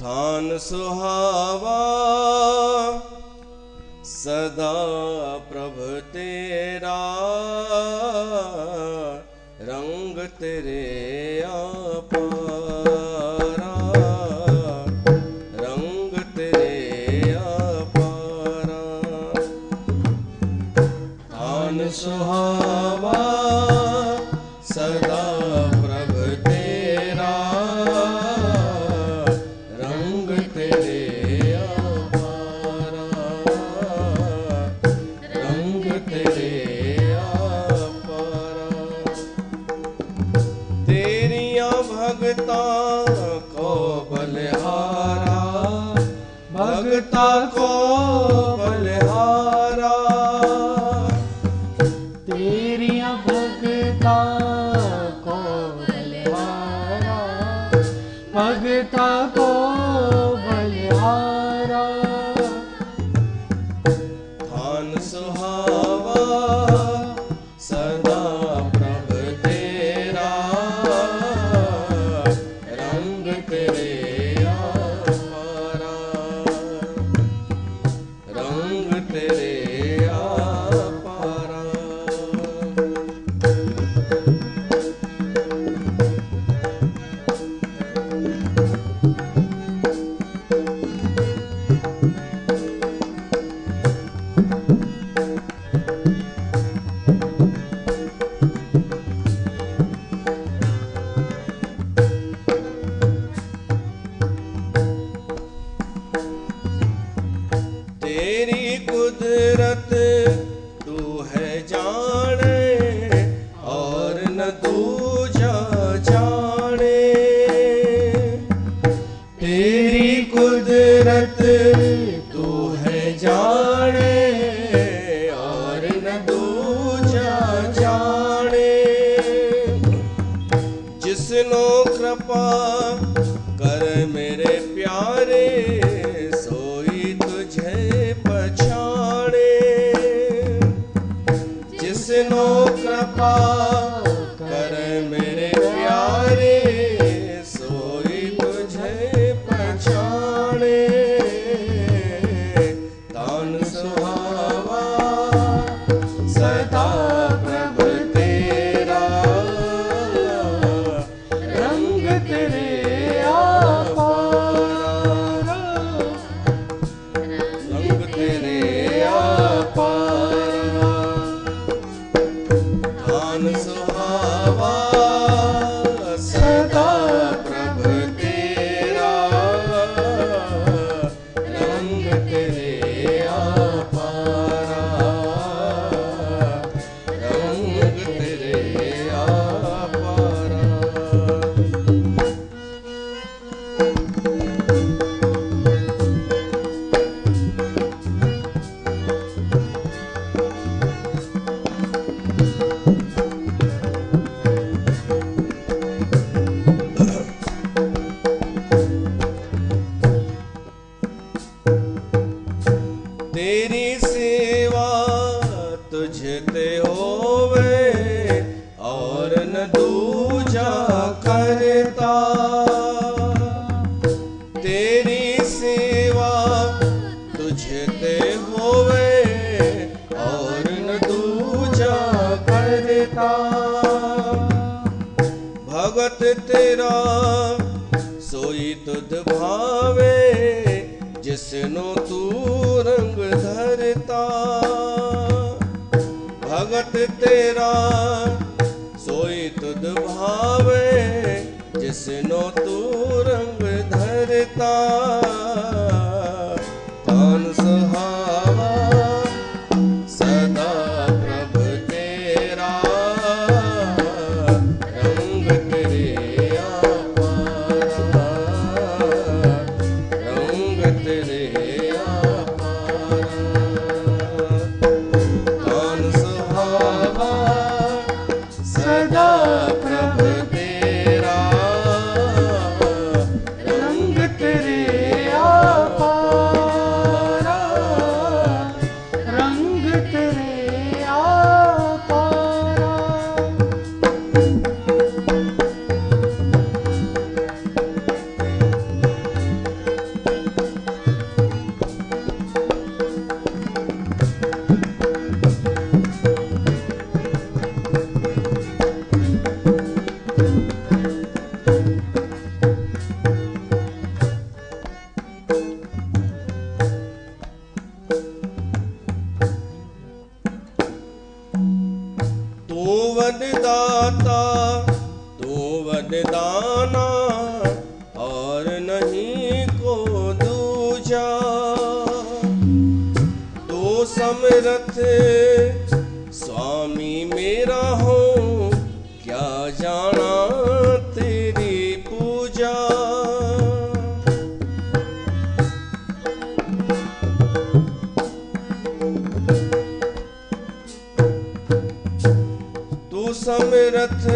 ठान सुहावा सदा प्रभु तेरा, रंग तेरे अपारा, रंग तेरे अपारा। ठान सुहावा सदा प्रभु तेरा, रंग तेरे अपारा, रंग तेरे अपारा। तेरिया भगता को बलिहारा, भगता को बलिहारा। तेरिया भगता को बलिहारा, भगता को बलिहारा। ठान सुहावा सदा प्रभु तेरा, रंग तेरे अपारा, रंग तेरे अपारा। तेरी कुदरत तू है जाने, और न दूजा जाने। तेरी कुदरत तू है जाने, और न दूजा जाने। जिसनो कृपा कर मेरे प्यारे, सोई तुझे पछाड़े। जिसनो कृपा कर मेरे प्यारे, सोई तुझे पछाड़े। तान सुहावा सदा प्रभु तेरा, रंग तेरे अपारा, रंग तेरे अपारा। ठान सुहावा सदा प्रभु तेरा, रंग तेरे अपारा, रंग तेरे अपारा। तेरी सेवा तुझते होवे, और न दूजा करता। तेरी सेवा तुझते होवे, और न दूजा करता। भगत तेरा सोई तुध भावे, जिसनो तू रंग धरता। भगत तेरा सोई तुध भावे, जिसनो तू रंग धरता। तान सुहावा सदा प्रभु तेरा, रंग तेरे अपारा, रंग तेरे अपारा। तान सुहावा सदा प्रभु तेरा, जाना और नहीं को दूजा। तू समरथ स्वामी मेरा हो, क्या जाना तेरी पूजा। तू समरथ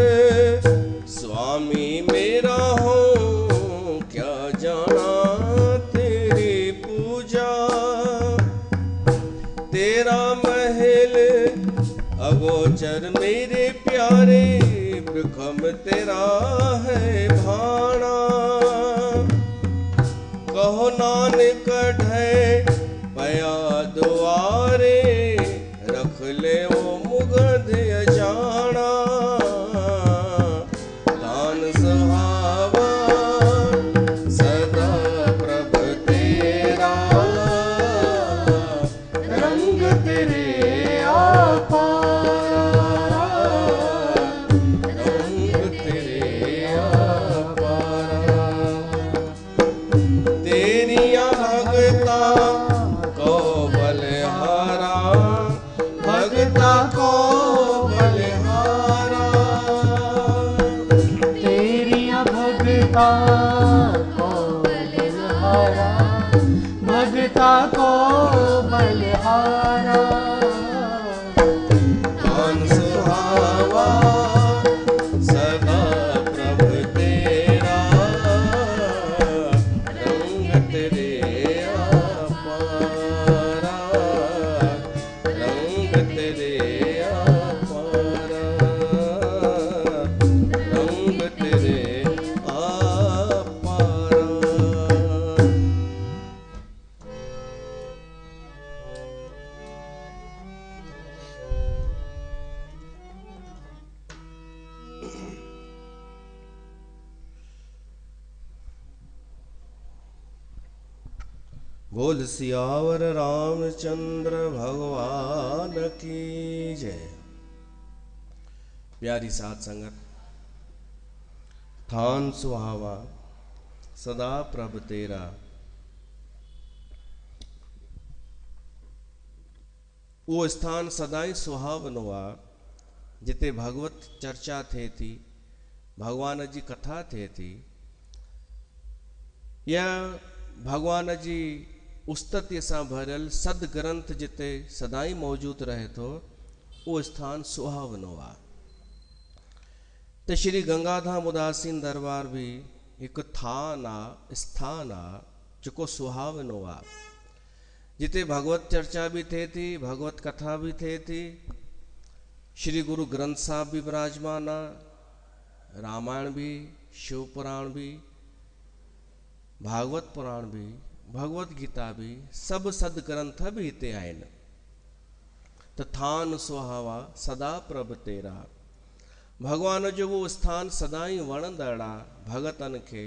स्वामी मेरा हो, क्या जाना तेरी पूजा। तेरा महल अगोचर मेरे प्यारे, ब्रह्म तेरा है भाना। कहो नानक ढय पया दुआरे, रख ले वो मुगध अजाना। दान सुहावा सदा प्रभ तेरा, रंग तेरे अपारा, रंग तेरे अपारा। तेरिया भगता को बलिहारा, भगता को बलिहारा। तेरिया भगता को बलिहारा, भगता को बलिहारा। दान सुहावा सदा प्रभ तेरा, रंग तेरे अपारा, रंग तेरे अपारा, रंग तेरे अपारा। बोल सियावर रामचंद्र भगवान की जय। प्यारी साथ संगत, थान सुहावा सदा प्रभ तेरा, वो स्थान सदाई सुहावनो आ, जिते भगवत चर्चा थे थी, भगवान जी कथा थे थी, या भगवान जी उस्तति सां भरियल सद ग्रंथ जिते सदाई मौजूद रहे थो, वो स्थान सुहावनो आ। तो श्री गंगाधाम उदासीन दरबार भी एक थान आ, स्थान आ, जेको सुहावनो आ, जिते भगवत चर्चा भी थे थी, भगवत कथा भी थे थी, श्री गुरु ग्रंथ साहब भी विराजमान आ, रामायण भी, शिव पुराण भी, भागवत पुराण भी, भगवत गीता भी, सब सद ग्रंथ भी हिते आहिनि। त थान सुहावा सदा प्रभ तेरा, भगवान जो वो स्थान सदाई वणंदड़ आ भगतन खे,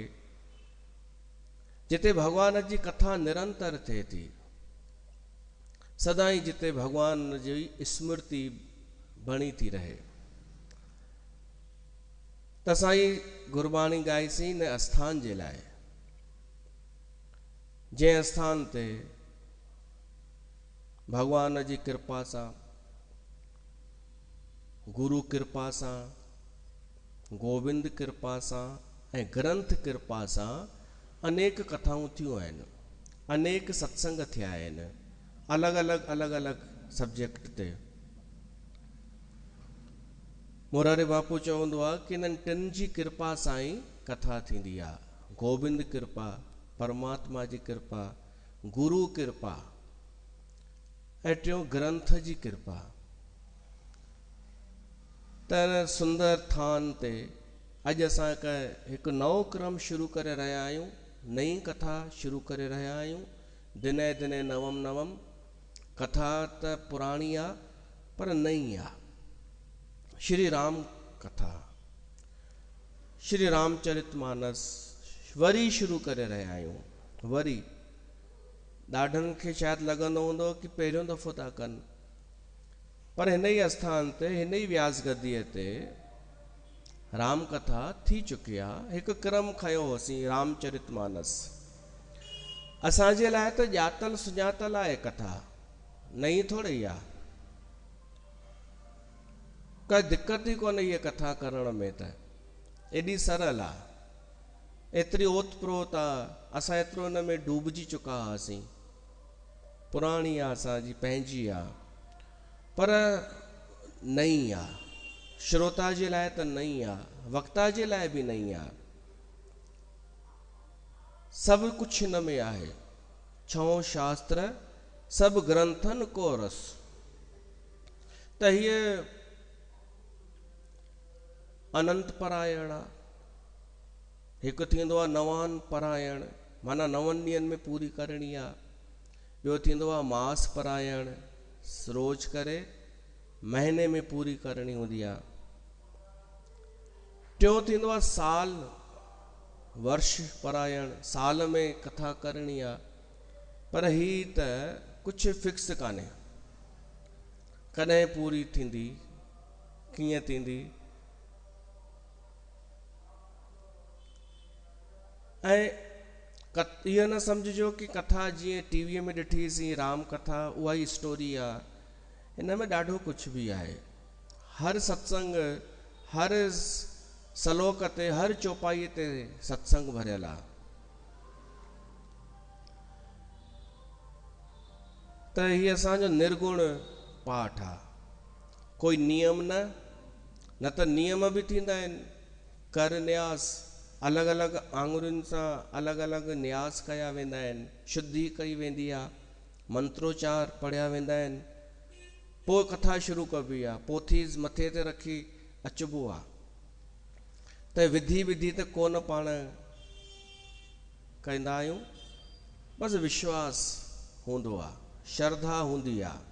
जिते भगवान जी कथा निरंतर थे थी, सदाई जिते भगवान जी स्मृति बणी थी रहे। त साईं गुरबाणी गाईसीं न स्थान जे लाइ, जंहिं स्थान ते भगवान जी कृपा सां, गुरु कृपा सां, गोविंद कृपा सां ऐं ग्रंथ कृपा सां अनेक कथाऊं थियूं आहिनि, अनेक सत्संग थिया आहिनि, अलॻि अलॻि सब्जेक्ट ते। मोरारी बापू चवंदो आहे कि इन्हनि टिनि जी कृपा सां ई कथा थींदी आहे। गोविंद कृपा, परमात्मा जी कृपा, गुरु कृपा ऐं टियों ग्रंथ जी कृपा। त सुंदर थान ते अॼु असां हिकु नओं क्रम शुरू करे रहिया आहियूं, नई कथा शुरू करे रहिया आहियूं। दिने दिने नवम नवम कथा त पुराणी आहे पर नई आहे। श्री राम कथा, श्री रामचरितमानस वरी शुरू करे रहिया आहियूं। वरी ॾाढनि खे शायदि लॻंदो हूंदो कि पहिरियों दफ़ो था कनि, पर हिन ई आस्थान ते, हिन ई व्यास गदीअ ते राम कथा थी चुकी आहे। हिकु क्रम खयो होसीं रामचरितमानस। असांजे लाइ त ॼातल सुञातल आहे कथा, नई थोड़ी आहे। का दिक़त ई कोन्हे इहा कथा करण में, त एॾी सरल आहे, एतिरी ओत प्रोत आहे। असां एतिरो हिन में डूबजी चुका हुआसीं। पुराणी आहे, असांजी पंहिंजी आहे, पर नई आहे। श्रोता जे लाइ त नई आहे, वक्ता जे लाइ बि नई आहे। सभु कुझु हिन में आहे। छहों शास्त्र सभु ग्रंथनि को रस। त हीअ अनंत परायण आहे। हिकु थींदो आहे नवान परायण, माना 9 ॾींहंनि में पूरी करणी आहे। ॿियो थींदो आहे मास परायण, रोज करे महीने में पूरी करणी हूंदी आहे। टियों थींदो आहे साल वर्ष परायण, साल में कथा करणी आहे। पर ही त कुझु फिक्स कान्हे, कॾहिं पूरी थींदी, कीअं थींदी। ऐं इहो न सम्झिजो कि कथा जीअं टीवीअ में ॾिठीसीं राम कथा उहा ई स्टोरी आहे। हिन में ॾाढो कुझु बि आहे। हर सत्संग, हर सलोक ते, हर चौपाई ते सत्संग भरियल आहे। त हीअ असांजो निर्गुण पाठ आहे। कोई नियम न त नियम बि थींदा आहिनि। कर न्यास, अलॻि अलॻि आङुरियुनि सां अलॻि अलॻि न्यास कया वेंदा आहिनि, शुद्धि कई वेंदी आहे, मंत्रोच्चार पढ़िया वेंदा आहिनि, पोइ कथा शुरू कबी आहे। पोथी मथे ते रखी अचबो आहे। त विधि विधि त कोन पाण कंदा आहियूं, बसि विश्वास हूंदो आहे, श्रद्धा हूंदी आहे।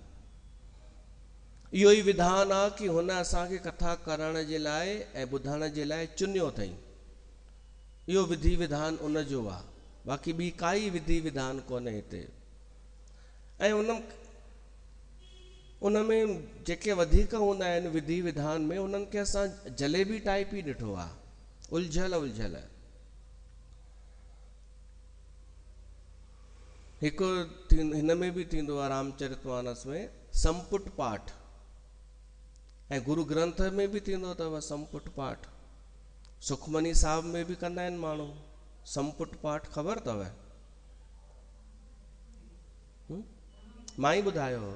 इहो ई विधान आहे कि हुन असांखे कथा करण जे लाइ ऐं ॿुधण जे लाइ चुनियो अथई। इहो विधि विधान उन जो आहे, बाक़ी ॿी काई विधि विधान कोन्हे हिते। ऐं उन में जेके वधीक हूंदा आहिनि विधि विधान में, उन्हनि खे असां जलेबी टाइप ई ॾिठो आहे, उलझल उलझल। हिकु हिन में बि थींदो आहे रामचरितमानस में संपुट पाठ, ऐं गुरु ग्रंथ में बि थींदो अथव संपुट पाठ। सुखमनी साहिब में बि कंदा आहिनि माण्हू संपुट पाठ, ख़बर अथव? मां ई ॿुधायो,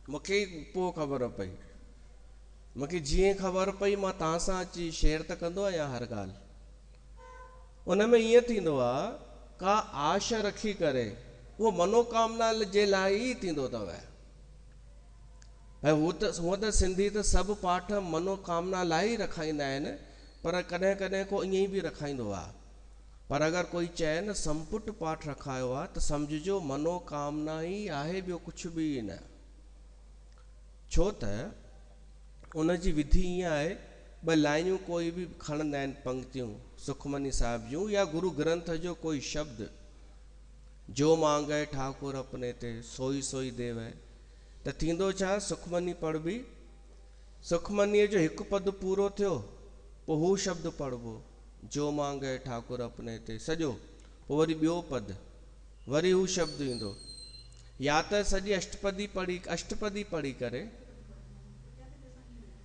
मूंखे पोइ ख़बर पई। मूंखे जीअं ख़बर पई मां तव्हां सां अची शेयर त कंदो आहियां हर ॻाल्हि। उन में ईअं थींदो आहे, का आश रखी करे उहो मनोकामना जे लाइ ई थींदो अथव। हूअं त सिंधी त सभु पाठ मनोकामना लाइ ई रखाईंदा आहिनि, पर कॾहिं कॾहिं को ईअं ई बि रखाईंदो आहे। पर अगरि कोई चए न संपुट पाठ रखायो आहे, त सम्झिजो मनोकामना ई आहे, ॿियो कुझु बि न। छो त उन जी विधि ईअं आहे, 2 लाइनियूं कोई बि खणंदा आहिनि, पंक्तियूं सुखमनी साहिब जूं या गुरु ग्रंथ जो कोई शब्द, जो मांगे ठाकुर अपने ते सोई सोई देव। त थींदो छा, सुखमनी पढ़बी, सुखमनीअ जो हिकु पद पूरो थियो, पोइ हू शब्द पढ़बो, जो मांगे ठाकुर अपने ते, सॼो। पोइ वरी ॿियो पद, वरी हू शब्द ईंदो। या त सॼी अष्टपदी पढ़ी करे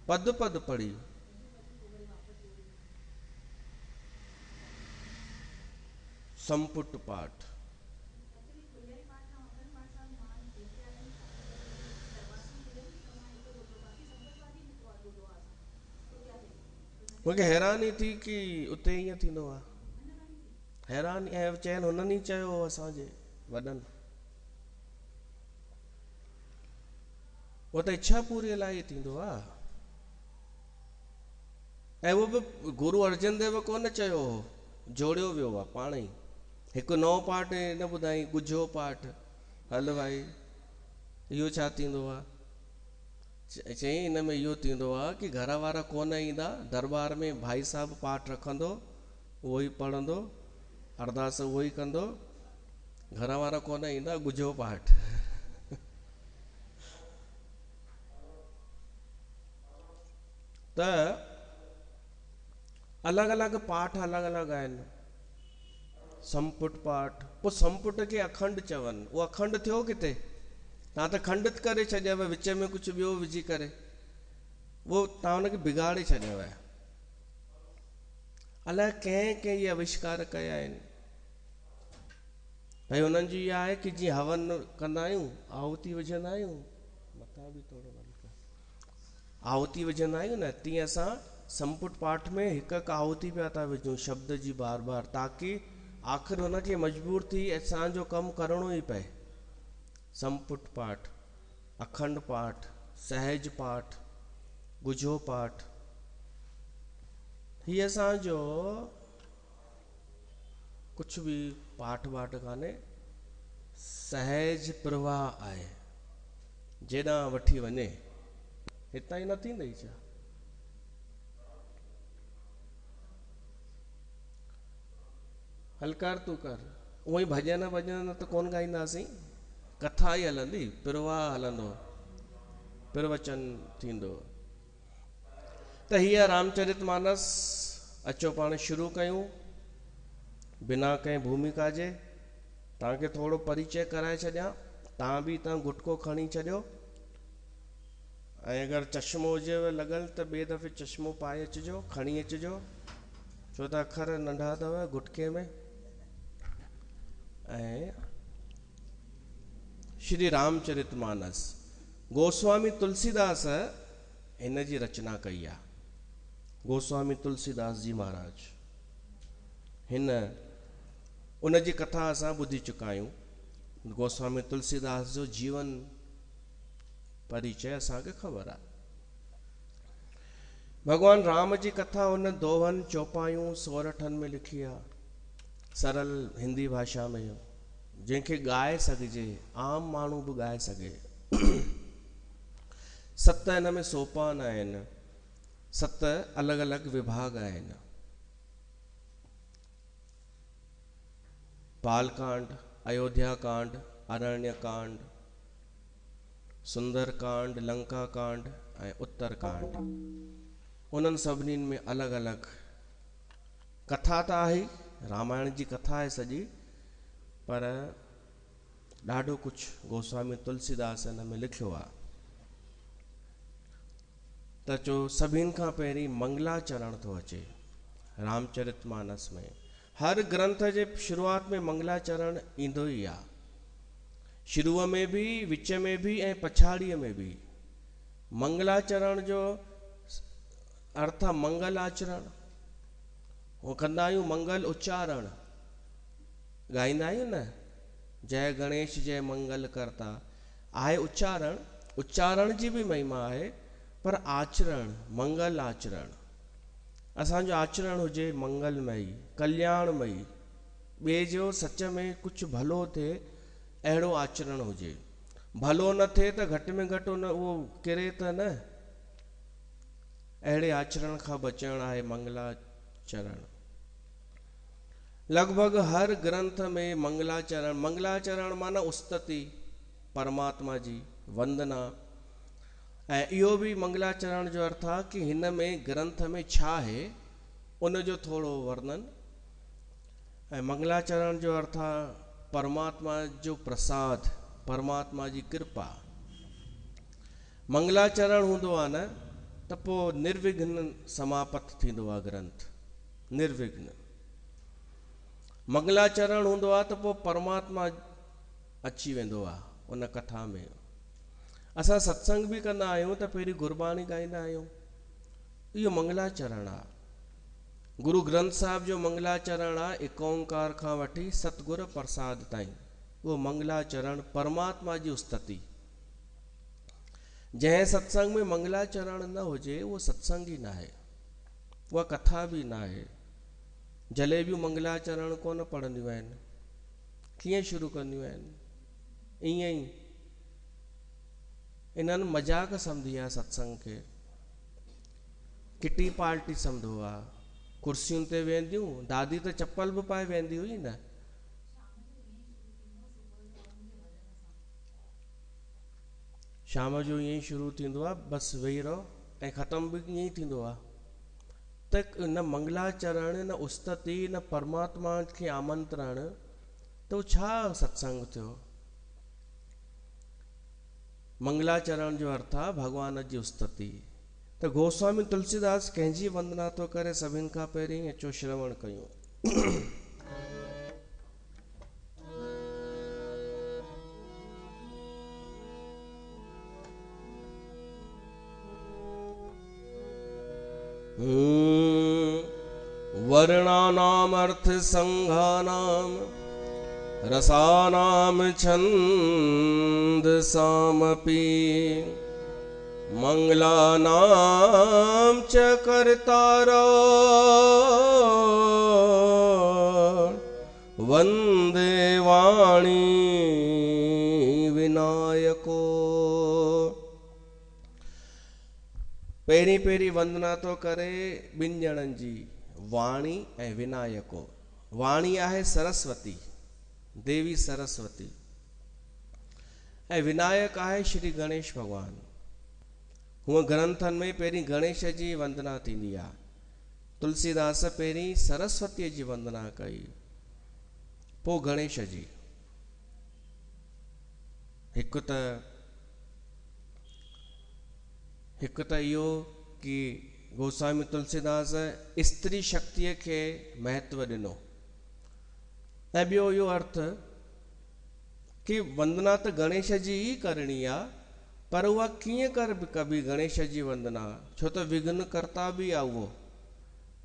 पद पद पढ़ी, संपुट पाठ। मूंखे हैरानी थी कि उते ईअं थींदो आहे। हैरानी, ऐं चइनि हुननि ई चयो हो असांजे वॾनि। उहो त इच्छा पूरीअ लाइ ई थींदो आहे। ऐं उहो बि गुरु अर्जन देव कोन चयो हो, जोड़ियो वियो आहे पाण ई। हिकु नओं पाठ न ॿुधाई, ॻुझो पाठ, हल भाई इहो छा थींदो आहे? चई हिन में इहो थींदो आहे कि घर वारा कोन ईंदा, दरबार में भाई साहब पाठ रखंदो, उहो ई पढ़ंदो, अरदास उहो ई कंदो, घर वारा कोन ईंदा, ॻुझो पाठ। त अलग अलग पाठ अलग अलग आहिनि। संपुट पाठ, पोइ संपुट खे अखंड चवनि, उहो अखंड थियो किथे? तव्हां त खंडित करे छॾियव, विच में कुझु ॿियो विझी करे, उहो तव्हां हुनखे बिगाड़े छॾियव। अलाए कंहिं कंहिं इहे आविष्कार कया आहिनि। भई हुननि जी इहा आहे कि जीअं हवन कंदा आहियूं, आहुति विझंदा आहियूं, मथां बि थोरो आहुति विझंदा आहियूं न, तीअं असां संपुट पाठ में हिकु हिकु आहुति पिया था विझूं शब्द जी बार बार, ताकि आख़िर हुनखे मजबूर थी असांजो कमु करिणो ई पए। संपुट पाठ, अखंड पाठ, सहज पाठ, गुझो पाठ, हीअ असांजो कुछ भी पाठ वाठ कान्हे, सहज प्रवाह आहे, जेॾां वठी वञे हितां ई न थींदई छा? हल कर तूं कर, उहो ई भॼन भॼन त कोन ॻाईंदासीं, कथा ई हलंदी, प्रवाह हलंदो, प्रवचन थींदो। त हीअ रामचरितमानस अचो पाण शुरू कयूं बिना कंहिं भूमिका जे। तव्हांखे थोरो परिचय कराए छॾियां, तव्हां बि हितां गुटको खणी छॾियो, ऐं अगरि चश्मो हुजेव लॻल त ॿिए दफ़े चश्मो पाए अचिजो, खणी अचिजो, छो त अखर नंढा अथव गुटके में। ऐं श्री रामचरितमानस गोस्वामी तुलसीदास हिन जी रचना कई आहे। गोस्वामी तुलसीदास जी महाराज, हिन उन जी कथा असां ॿुधी चुका आहियूं। गोस्वामी तुलसीदास जो जीवन परिचय असांखे ख़बर आहे। भगवान राम जी कथा हुन दोहनि चौपायूं सोरठनि में लिखी आहे, सरल हिंदी भाषा में, जंहिंखे ॻाए सघिजे, आम माण्हू बि ॻाए सघे। 7 हिन में सोपान आहिनि, 7 अलॻि अलॻि विभाग आहिनि। बालकांड, अयोध्या कांड, अरण्य कांड, सुंदर कांड, लंका कांड ऐं उत्तर कांड। उन्हनि सभिनीनि में अलॻि अलॻि कथा त आहे, रामायण जी कथा आहे सॼी, पर ॾाढो कुझु गोस्वामी तुलसीदास हिन में लिखियो आहे। त चो सभिनि खां पहिरीं मंगलाचरण थो अचे रामचरितमानस में। हर ग्रंथ जे शुरूआत में मंगलाचरण ईंदो ई आहे, शुरूअ में बि, विच में बि ऐं पछाड़ीअ में बि। मंगलाचरण जो अर्थ आहे मंगल आचरण, उहो कंदा आहियूं मंगल उच्चारण, ॻाईंदा आहियूं न, जय गणेश जय मंगल करता, आहे उच्चारण, उच्चारण जी बि महिमा आहे, पर आचरण, मंगल आचरण, असांजो आचरण हुजे मंगलमयी, कल्याणमयी, ॿिए जो सच में कुझु भलो थिए अहिड़ो आचरण हुजे। भलो न थिए त घटि में घटि उहो किरे त न, अहिड़े आचरण खां बचण आहे मंगलाचरण। लॻभॻि हर ग्रंथ में मंगलाचरण, मंगलाचरण माना उस्तति, परमात्मा जी वंदना। ऐं इहो बि मंगलाचरण जो अर्थ आहे कि हिन में ग्रंथ में छा आहे उन जो थोरो वर्णन। ऐं मंगलाचरण जो अर्थ आहे परमात्मा जो प्रसाद, परमात्मा जी कृपा। मंगलाचरण हूंदो आहे न त पोइ निर्विघ्न समापत थींदो आहे ग्रंथ, निर्विघ्न। मंगलाचरण हूंदो आहे त पोइ परमात्मा अची वेंदो आहे उन कथा में। असां सत्संग बि कंदा आहियूं त पहिरीं गुरबाणी ॻाईंदा आहियूं, इहो मंगलाचरण आहे। गुरु ग्रंथ साहिब जो मंगलाचरण आहे, एक ओंकार खां वठी सतगुर प्रसाद ताईं, उहो मंगलाचरण, परमात्मा जी उस्तति। जंहिं सत्संग में मंगलाचरण न हुजे उहो सत्संग ई न आहे, उहा कथा बि न आहे। जलेबियूं मंगलाचरण कोन पढ़ंदियूं आहिनि, कीअं शुरू कंदियूं आहिनि, ईअं ई। इन्हनि मज़ाक सम्झी आहे सत्संग खे, किटी पार्टी सम्झो आहे। कुर्सियुनि ते वेंदियूं, दादी त चप्पल बि पाए वेंदी हुई न। शाम जो ईअं ई शुरू थींदो आहे, बसि वेही रहो, ऐं ख़तम बि ईअं ई थींदो आहे। त न मंगलाचरण, न उस्तति, न परमात्मा खे आमंत्रण, तो छा सत्संग थियो? मंगलाचरण जो अर्थ आहे भगवान जी उस्तति। त गोस्वामी तुलसीदास कंहिंजी वंदना तो करे सभिनि खां पहिरीं, अचो श्रवण कयूं। वर्णानाम अर्थ संघानाम रसानाम छंद सामपि मंगलानाम च कर्तारो वंदे वाणी विनायको। पहिरीं पहिरीं वंदना तो करे ॿिनि ॼणनि जी, वाणी ऐं विनायको। वाणी आहे सरस्वती, देवी सरस्वती, ऐं विनायक आहे श्री गणेश भगवान। हूअं ग्रंथनि में पहिरीं गणेश जी वंदना थींदी आहे। तुलसीदास पहिरीं सरस्वतीअ जी वंदना कई, पोइ गणेश जी। हिकु त इहो कि गोस्वामी तुलसीदास स्त्री शक्तिअ खे महत्व ॾिनो, ऐं ॿियो इहो अर्थ कि वंदना त गणेश जी ई करणी आहे, पर उहा कीअं कबी गणेश जी वंदना? छो त विघ्न कर्ता बि आहे उहो,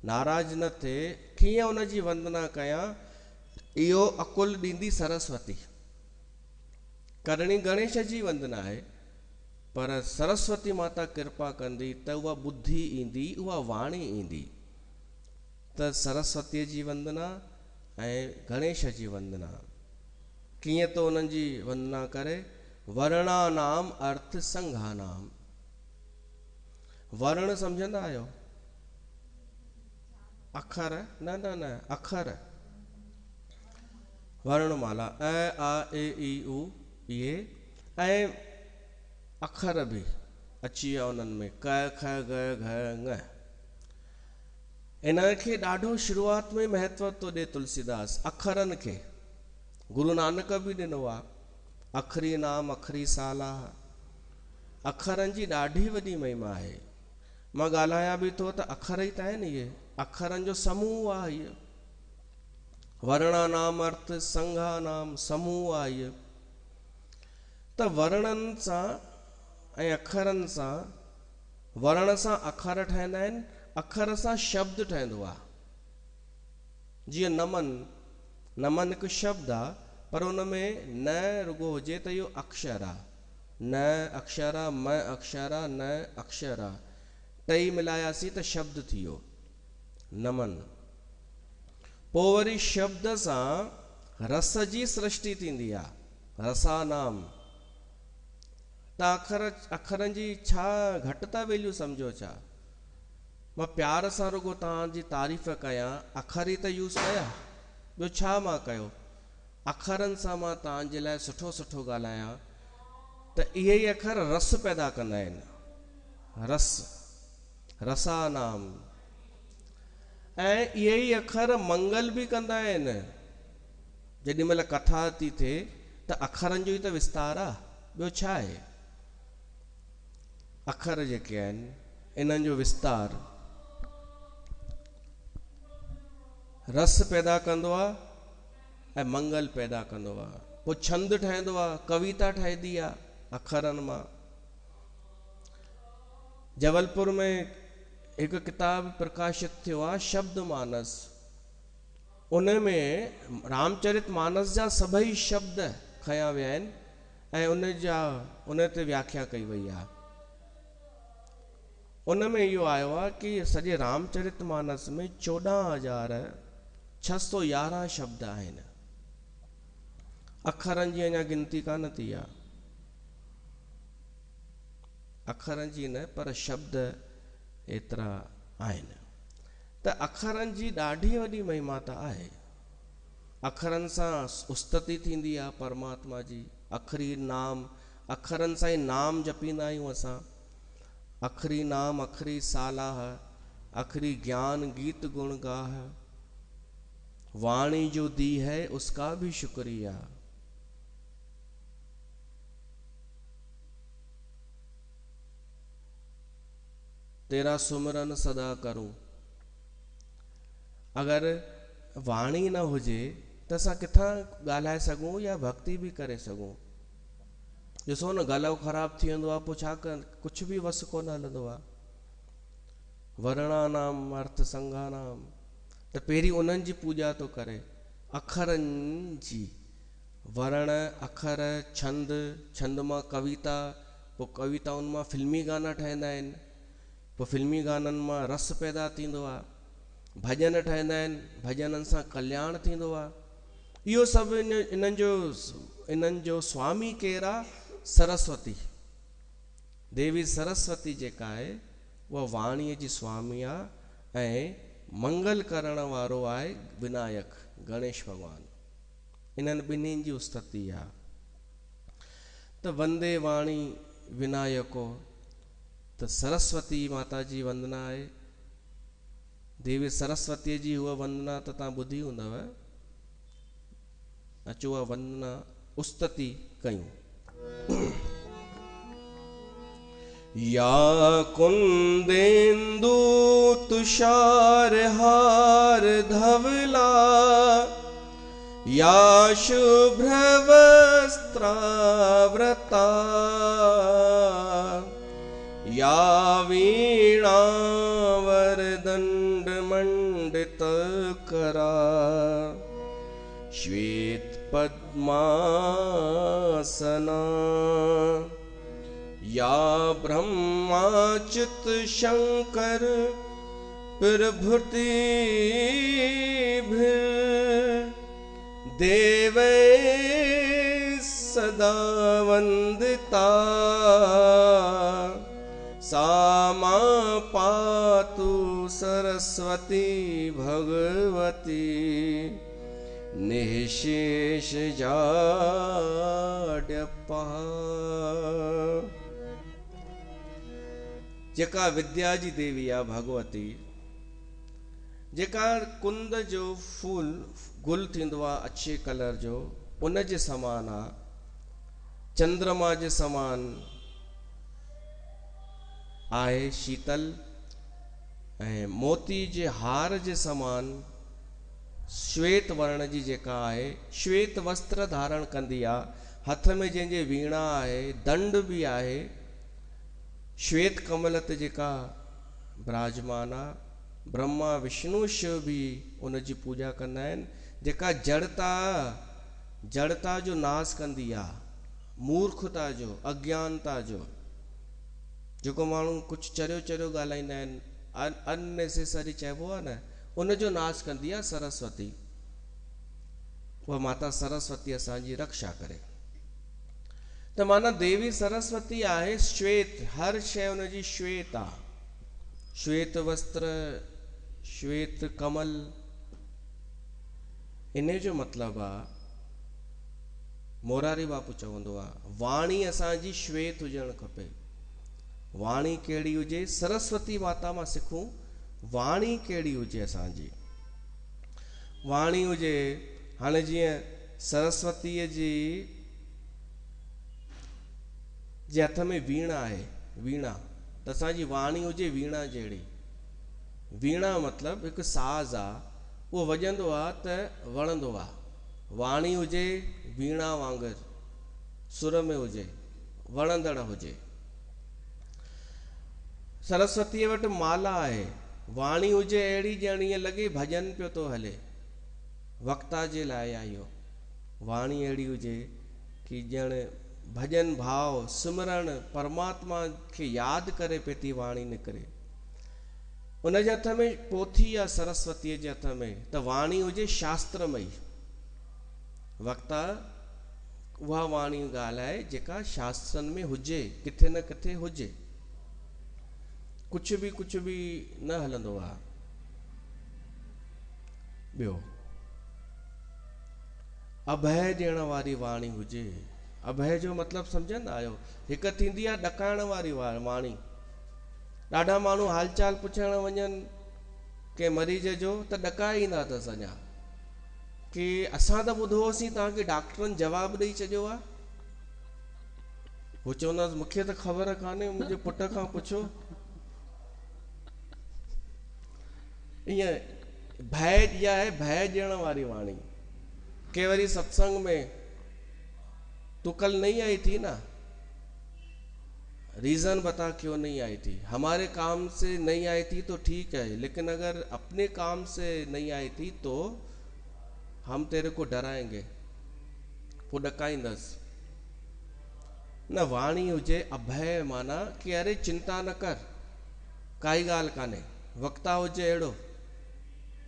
नाराज़ न थिए, कीअं उन जी वंदना कयां? इहो अकुल ॾींदी सरस्वती। करणी गणेश जी वंदना आहे, पर सरस्वती माता कृपा कंदी त उहा बुद्धि ईंदी, उहा वाणी ईंदी। त सरस्वतीअ जी वंदना ऐं गणेश जी वंदना। कीअं तो उन्हनि जी वंदना करे? वर्णानाम अर्थ संघानाम। वर्ण सम्झंदा आहियो? अखर? न न न, अखर। वर्णमाला अ आ ए ई उ इहे, ऐं अखर बि अची विया उन्हनि में, क ख ग घ ङ। इन खे ॾाढो शुरूआत में महत्व तो ॾे तुलसीदास, अखरनि खे। गुरु नानक बि ॾिनो आहे, अखरी नाम अखरी सालाह। अखरनि जी ॾाढी वॾी महिमा आहे। मां ॻाल्हायां बि थो त अखर ई त आहिनि इहे, अखरनि जो समूह आहे इहो। वर्णानाम अर्थ संघानाम समूह आहे इहो। त वर्णनि सां ऐं अखरनि सां, वर्ण सां अखर ठहंदा आहिनि, अखर सां शब्द ठहंदो आहे। जीअं नमन, नमन हिकु शब्द आहे, पर उन में न रुगो हुजे त इहो अक्षर आहे। न अक्षर आहे, म अक्षर आहे, न अक्षर आहे, टई मिलायासीं त शब्द थी वियो नमन। पोइ वरी शब्द सां रस जी सृष्टि थींदी आहे, रसानाम। त अखरनि जी छा घटि था वैल्यू सम्झो छा? मां प्यार सां रुगो तव्हांजी तारीफ़ कयां, अखर ई त यूज़ कया, ॿियो छा मां कयो? अखरनि सां मां तव्हांजे लाइ सुठो सुठो ॻाल्हायां त इहे ई अखर रस पैदा कंदा आहिनि, रस, रसानाम। ऐं इहे ई अखर मंगल बि कंदा आहिनि। जेॾी महिल कथा थी थिए त अखरनि जो ई त विस्तार आहे, ॿियो छा आहे? अखर जेके आहिनि इन्हनि जो विस्तार रस पैदा कंदो आहे ऐं मंगल पैदा कंदो आहे। पोइ छंद ठहंदो आहे, कविता ठहंदी आहे अखरनि मां। जबलपुर में हिकु किताब प्रकाशित थियो आहे, शब्द मानस। उन में रामचरित मानस जा सभई शब्द खया विया आहिनि ऐं उन ते व्याख्या कई वई आहे। उन में इहो आयो आहे कि सॼे रामचरित मानस में 14,611 शब्द आहिनि। अखरनि जी अञा गिनती कान थी आहे, अखरनि जी न, पर शब्द एतिरा आहिनि। त अखरनि जी ॾाढी वॾी महिमा त आहे। अखरनि सां उस्तति थींदी आहे परमात्मा जी, अखरी नाम, अखरनि सां ई नाम जपींदा आहियूं असां। अखरी नाम अखरी सालाह, आखिरी ज्ञान गीत गुण गाह, वाणी जो दी है उसका भी शुक्रिया। तेरा सुमरन सदा करूं। अगर वाणी न हुजे त असां किथां ॻाल्हाए सघूं या भक्ति बि करे सघूं। ॾिसो न गलो ख़राब थी वेंदो आहे, पोइ छा कर, कुछ भी वस कोन हलंदो आहे। वर्णानाम अर्थ संगानाम, त पहिरीं उन्हनि जी पूॼा तो करे, अखरनि जी। वर्ण, अखर, छंद, छंद मां कविता, पोइ कविताउनि मां फिल्मी गाना ठहंदा आहिनि, पोइ फिल्मी गाननि मां रस पैदा थींदो आहे, भॼन ठहंदा आहिनि, भॼननि सां कल्याण थींदो आहे। इहो सभु इन्हनि जो स्वामी केरु आहे? सरस्वती। देवी सरस्वती जेका आहे उहा वाणीअ जी स्वामी आहे ऐं मंगल करण वारो आहे विनायक गणेश भॻवानु। इन्हनि ॿिन्हिनि जी उस्तति आहे। त वंदे वाणी विनायको, त सरस्वती माता जी वंदना आहे। देवी सरस्वतीअ जी उहा वंदना त तव्हां ॿुधी हूंदव। अचो उहा वंदना उस्तति कयूं। या कुंदेन्दु तुषार हार धवला, या शुभ्र वस्त्रावृता, या वीणा वरदंड मंडित करा, श्वेत पद्मासना, या ब्रह्माच्युत शंकर प्रभृति देवे सदा वंदिता, सा मां पातु सरस्वती भगवती, निःशेष जाड्यपा। जेका विद्या जी देवी आहे भगवती, जेका कुंद जो फूल गुल थींदो आहे अच्छे कलर जो, उन जे समान आहे, चंद्रमा जे समान आहे शीतल, ऐं मोती जे हार जे समान श्वेत वर्ण जी जेका आहे, श्वेत वस्त्र धारण कंदी आहे, हथ में जंहिंजे वीणा आहे, दंड भी आहे, श्वेत कमल ते जेका विराजमान आहे। ब्रह्मा विष्णु शिव भी उन जी पूजा कंदा आहिनि। जेका जड़ता जो नाश कंदी आहे, मूर्खता जो, अज्ञानता जो, जेको माण्हू कुछ चरियो चरियो ॻाल्हाईंदा आहिनि, अननेसेसरी चइबो आहे न, उन जो नाश कंदी आहे सरस्वती। उहा माता सरस्वती असांजी रक्षा करे। त माना देवी सरस्वती आहे श्वेत, हर शइ उन जी श्वेत आहे। श्वेत वस्त्र, श्वेत कमल, इन जो मतिलबु आहे, मोरारी बापू चवंदो आहे, वाणी असांजी श्वेत हुजणु खपे। वाणी कहिड़ी हुजे? सरस्वती माता मां सिखूं वाणी कहिड़ी हुजे असांजी। वाणी हुजे, हाणे जीअं सरस्वतीअ जे हथ में वीणा आहे, वीणा, त असांजी वाणी हुजे वीणा जहिड़ी। वीणा मतिलबु हिकु साज़ आहे, उहो वॼंदो आहे त वणंदो आहे। वाणी हुजे वीणा वांगुरु, सुर में हुजे, वणंदड़ हुजे। सरस्वतीअ वटि माला आहे, वाणी हुजे अहिड़ी ॼण ईअं लॻे भॼन पियो थो हले, वक्ता जे लाइ आहे इहो। वाणी अहिड़ी हुजे कि ॼण भॼन भाव, सिमरण, परमात्मा खे यादि करे पई थी वाणी निकिरे। उन जे हथ में पोथी आहे, सरस्वतीअ जे हथ में, त वाणी हुजे शास्त्रमयी। वक्ता उहा वाणी ॻाल्हाए जेका शास्त्रनि में हुजे, किथे न किथे हुजे। कुछ भी न हलंदो आहे। ॿियो, अभय ॾियण वारी वाणी हुजे। अभय जो मतिलबु सम्झंदा आहियो? हिकु थींदी आहे ॾकाइण वारी वाणी। ॾाढा माण्हू हालचाल पुछण वञनि के मरीज जो त ॾका ईंदा अथसि अञा कि असां त ॿुधो होसीं तव्हांखे डॉक्टरनि जवाबु ॾेई छॾियो आहे। हू चवंदासीं मूंखे त ख़बर कान्हे, मुंहिंजे पुट खां पुछो। ईअं भय इहा आहे, भय ॾियण वारी वाणी। के वरी सत्संग में तू कल नहीं आई थी ना, रीजन बता क्यों नहीं आई थी। हमारे काम से नहीं आई थी तो ठीक है, लेकिन अगर अपने काम से नहीं आई थी तो हम तेरे को डराएंगे। पोइ ॾकाईंदसि। न वाणी हुजे अभय, माना कि अरे चिंता न कर, काई ॻाल्हि कान्हे। वक्ता हुजे अहिड़ो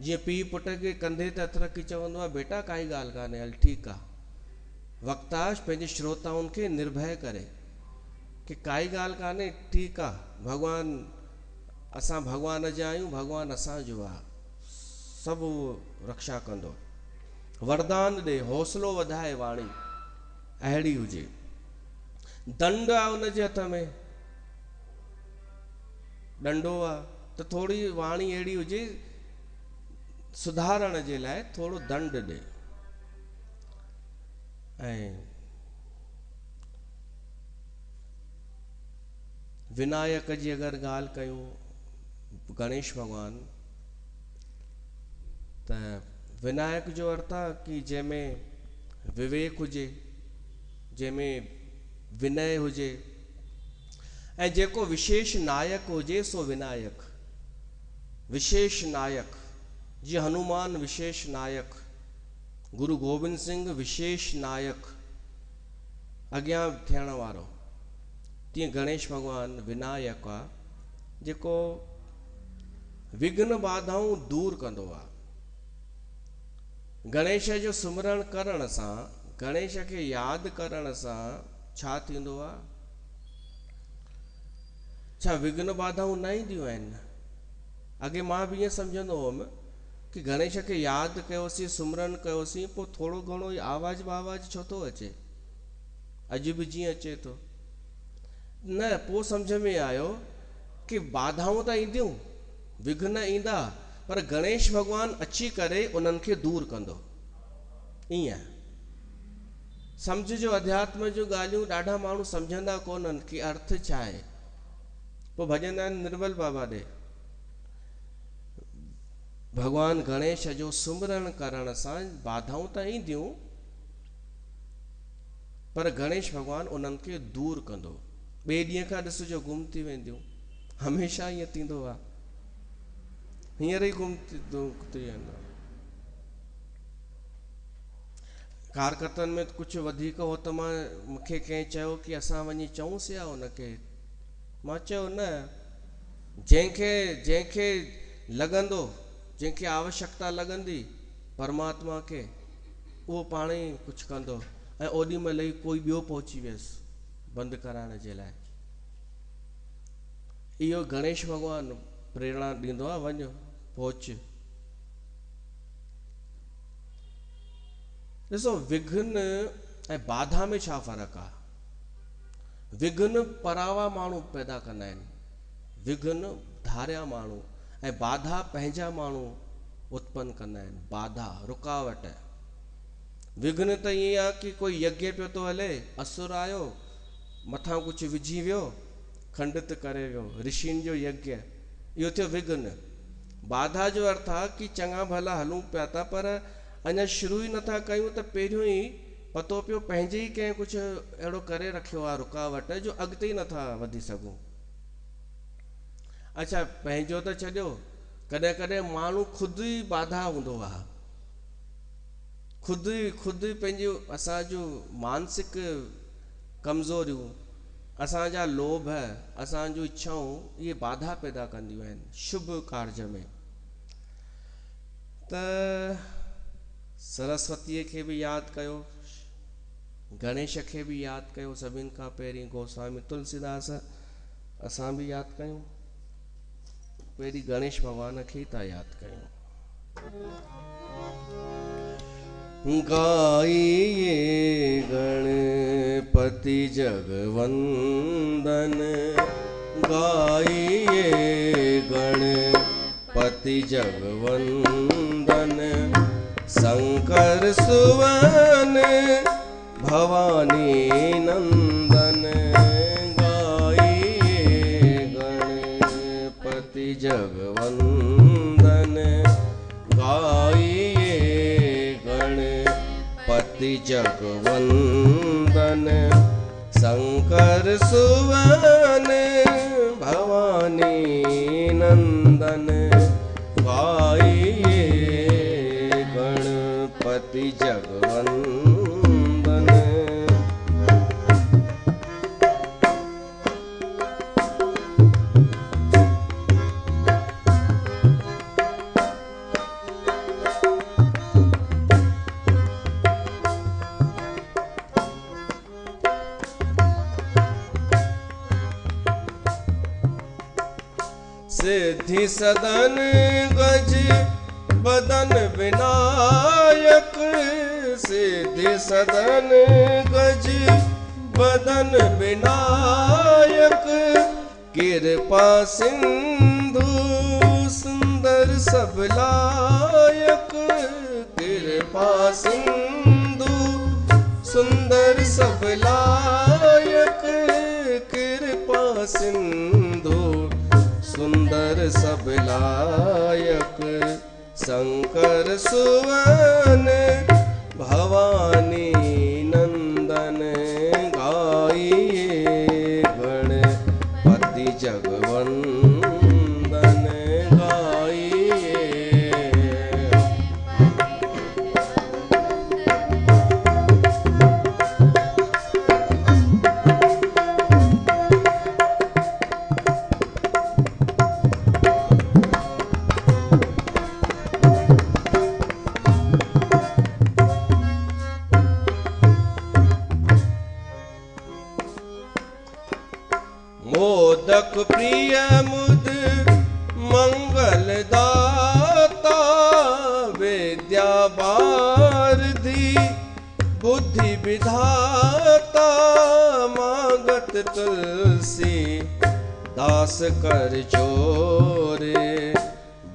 जीअं पीउ पुट खे कंधे ते हथ रखी चवंदो आहे बेटा काई ॻाल्हि कान्हे, हल ठीकु आहे। वक्ता पंहिंजे श्रोताउनि खे निर्भय करे कि काई ॻाल्हि कान्हे, ठीकु आहे, भॻवानु, असां भॻवान जा आहियूं, भॻवानु असांजो आहे, सभु रक्षा कंदो। वरदान ॾे, हौसलो वधाए वाणी अहिड़ी हुजे। दंड आहे उनजे हथ में, डंडो आहे, त थोरी वाणी अहिड़ी हुजे सुधारण जे लाइ थोरो दंड ॾे। ऐं विनायक जी अगरि ॻाल्हि कयूं, गणेश भॻवानु, त विनायक जो अर्थ आहे कि जंहिंमें विवेक हुजे, जंहिंमें विनय हुजे, ऐं जेको विशेष नायक हुजे सो विनायक। विशेष नायक जीअं हनुमान विशेष नायक, गुरु गोबिंद सिंह विशेष नायक, अॻियां थियण वारो, तीअं गणेश भॻवानु विनायक आहे जेको विघ्न बाधाऊं दूर कंदो आहे। गणेश जो सुमरण करण सां, गणेश खे यादि करण सां छा थींदो आहे? छा विघ्न बाधाऊं न ईंदियूं आहिनि? अॻे मां बि ईअं सम्झंदो हुअमि कि गणेश खे यादि कयोसीं, सुमरन कयोसीं, पोइ थोरो घणो आवाज़ बावाज़ छो थो अचे, अॼु बि जीअं अचे थो। न, पोइ सम्झ में आयो कि बाधाऊं त ईंदियूं, विघ्न ईंदा, पर गणेश भॻवानु अची करे उन्हनि खे दूर कंदो। ईअं सम्झ जो अध्यात्म जूं ॻाल्हियूं ॾाढा माण्हू सम्झंदा कोन्हनि कि अर्थ छा आहे। पोइ भॼंदा आहिनि निर्मल बाबा ॾे, भॻवानु गणेश जो सुमरण करण सां बाधाऊं त ईंदियूं, पर गणेश भॻवानु उन्हनि खे दूर कंदो। ॿिए ॾींहं खां ॾिसिजो गुम थी वेंदियूं, हमेशह ईअं थींदो आहे, हींअर ई गुम थी वेंदो। कारकतनि में कुझु वधीक हो त मूंखे कंहिं चयो कि असां वञी चऊंसि या हुनखे। मां चयो न, जंहिंखे लॻंदो, जंहिंखे आवश्यकता लॻंदी परमात्मा खे, उहो पाण ई कुझु कंदो, ऐं ओॾी महिल ई कोई ॿियो पहुची वियसि बंदि कराइण जे लाइ। इहो गणेश भॻवानु प्रेरणा ॾींदो आहे, वञ पहुच। ॾिसो, विघ्न ऐं बाधा में छा फ़र्क़ु आहे? विघ्न परावा माण्हू पैदा कंदा आहिनि, विघ्न धारिया माण्हू, ऐं बाधा पंहिंजा माण्हू उत्पन्न कंदा आहिनि। बाधा रुकावट, विघ्न त ईअं आहे कि कोई यज्ञ पियो थो हले, असुर आयो, मथां कुझु विझी वियो, खंडित करे वियो, ऋषियुनि जो यज्ञ, इहो थियो विघ्न। बाधा जो अर्थ आहे कि चङा भला हलूं पिया था, पर अञा शुरू ई नथा कयूं त पहिरियों ई पतो पियो पंहिंजे ई कंहिं कुझु अहिड़ो करे रखियो आहे रुकावट, जो अॻिते ई नथा वधी सघूं। अच्छा, पंहिंजो त छॾियो, कॾहिं कॾहिं माण्हू ख़ुदि ई बाधा हूंदो आहे, ख़ुदि पंहिंजो, असांजो मानसिक कमज़ोरियूं, असांजा लोभ, असांजूं इच्छाऊं, इहे बाधा पैदा कंदियूं आहिनि शुभ कार्य में। त सरस्वतीअ खे बि यादि कयो, गणेश खे बि यादि कयो, सभिनि खां पहिरीं गोस्वामी तुलसीदास, असां बि यादि कयूं, पहिरीं गणेश भॻवान खे ई था यादि कयूं। गाइए गणपति जगवंदन, गाइए गणपति पति जगवंदन शंकर सुवन भवानी नंदन गाइए गणपति जगवंदन गाइए गणपति जगवंदन शंकर सुवन भवानी नंदन गाइए गणपति जगवंदन। सिद्धि सदन गज बदन विनायक सिद्धि सदन गज बदन विनायक कृपा सिंधु सुंदर सबलायक कृपा सिंधु सुंदर सबलायक कृपा सिंधु सुंदर सबलायक शंकर सुवन भवानी नंदन गाइए गणपति जगवंदन गाइए। मोदक प्रिय मुद मंगल दाता विद्या बारधि बुद्धि विधाता मांगत तुलसी दास कर जोरे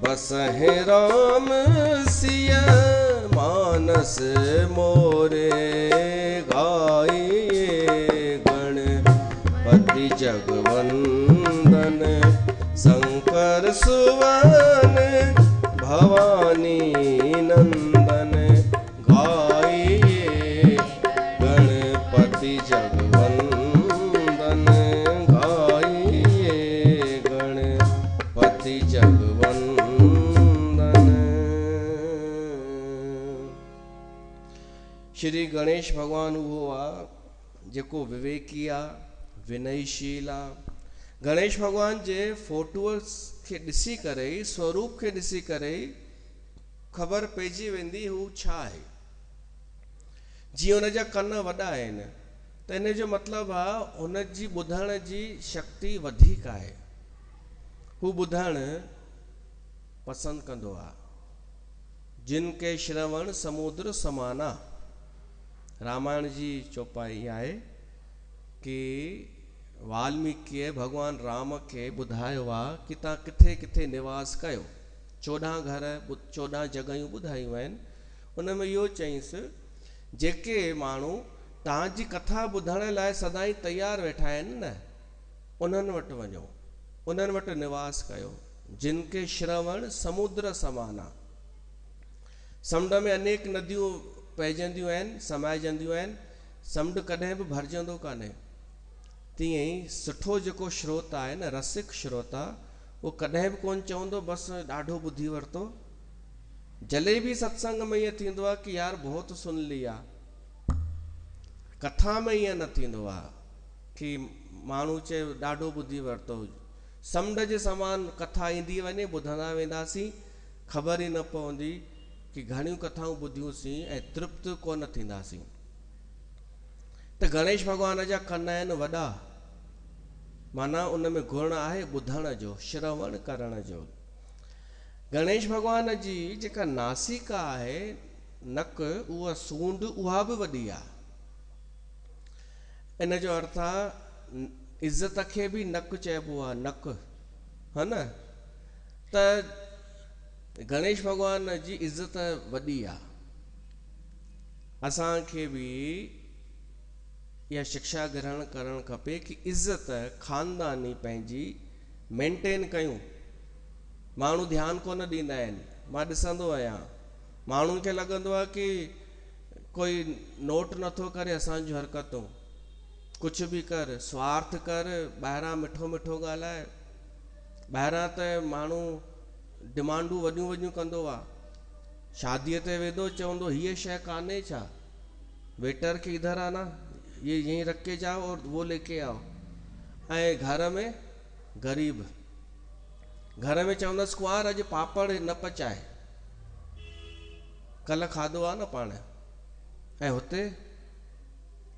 बसहि राम सिया मानस मोरे गाइए गणपति जगवंदन शंकर सुवन भवानी नंदन गाइए गणपति जगवंदन गाइए गणपति जगवंदन। श्री गणेश भगवान वो आ जेको विवेकी आ विनयशील आ। गणेश भगवान जे फोटोस खे ॾिसी करे स्वरूप खे ॾिसी करे ख़बर पइजी वेंदी हू छा आहे। जीअं हुन जा कन वॾा आहिनि त इन जो मतिलबु आहे हुन जी ॿुधण जी शक्ति वधीक आहे। हू ॿुधणु पसंदि कंदो आहे। जिन के श्रवण समुद्र समाना। रामायण जी चौपाई आहे कि वाल्मीकिअ भगवान राम खे ॿुधायो आहे कि तव्हां किथे किथे निवास कयो। 14 घर 14 जॻहियूं ॿुधायूं आहिनि। उन में इहो चईंसि जेके माण्हू तव्हांजी कथा ॿुधण लाइ सदाईं तयारु वेठा आहिनि न उन्हनि वटि वञो, उन्हनि वटि निवास कयो। जिन के श्रवण समुद्र समाना। समुंड में अनेक नदियूं पइजंदियूं आहिनि समाइजंदियूं आहिनि। समुंड कॾहिं बि भरिजंदो कान्हे। तीअं ई सुठो जेको श्रोता आहे न रसिक श्रोता उहो कॾहिं बि कोन चवंदो बसि ॾाढो ॿुधी वरितो। जलेबी सत्संग में ईअं थींदो आहे कि यार बहुत सुन लिया। कथा में ईअं न थींदो आहे कि माण्हू चए ॾाढो ॿुधी वरितो। समुंड जे समान कथा ईंदी वञे ॿुधंदा वेंदासीं ख़बर ई न पवंदी कि घणियूं कथाऊं ॿुधियूंसीं ऐं तृप्त कोन थींदासीं। त गणेश भगवान जा कन आहिनि वॾा माना उन में गुण आहे ॿुधण जो श्रवण करण जो। गणेश भगवान जी जेका नासिका आहे नक उहा सूंड उहा बि वॾी आहे। इन जो अर्थ आहे इज़त खे बि नक चइबो आहे नक है न। त गणेश भगवान जी इज़त वॾी आहे। असांखे बि इहा शिक्षा ग्रहण करणु खपे कि इज़त ख़ानदानी पंहिंजी मेंटेन कयूं। माण्हू ध्यानु कोन ॾींदा आहिनि। मां ॾिसंदो आहियां माण्हुनि खे लॻंदो आहे कि कोई नोट नथो करे असांजूं हरकतूं, कुझु बि कर, स्वार्थ कर, ॿाहिरां मिठो मिठो ॻाल्हाए। ॿाहिरां त माण्हू डिमांडूं वॾियूं वॾियूं कंदो आहे। शादीअ ते वेंदो चवंदो हीअ शइ कान्हे छा, वेटर खे इधर आना, ये यहीं रख के जाओ और वो लेके आओ। ऐं घर में ग़रीब, घर में चवंदसि कुंवार अॼु पापड़ न पचाए, कल्ह खाधो आहे न पाण। ऐं हुते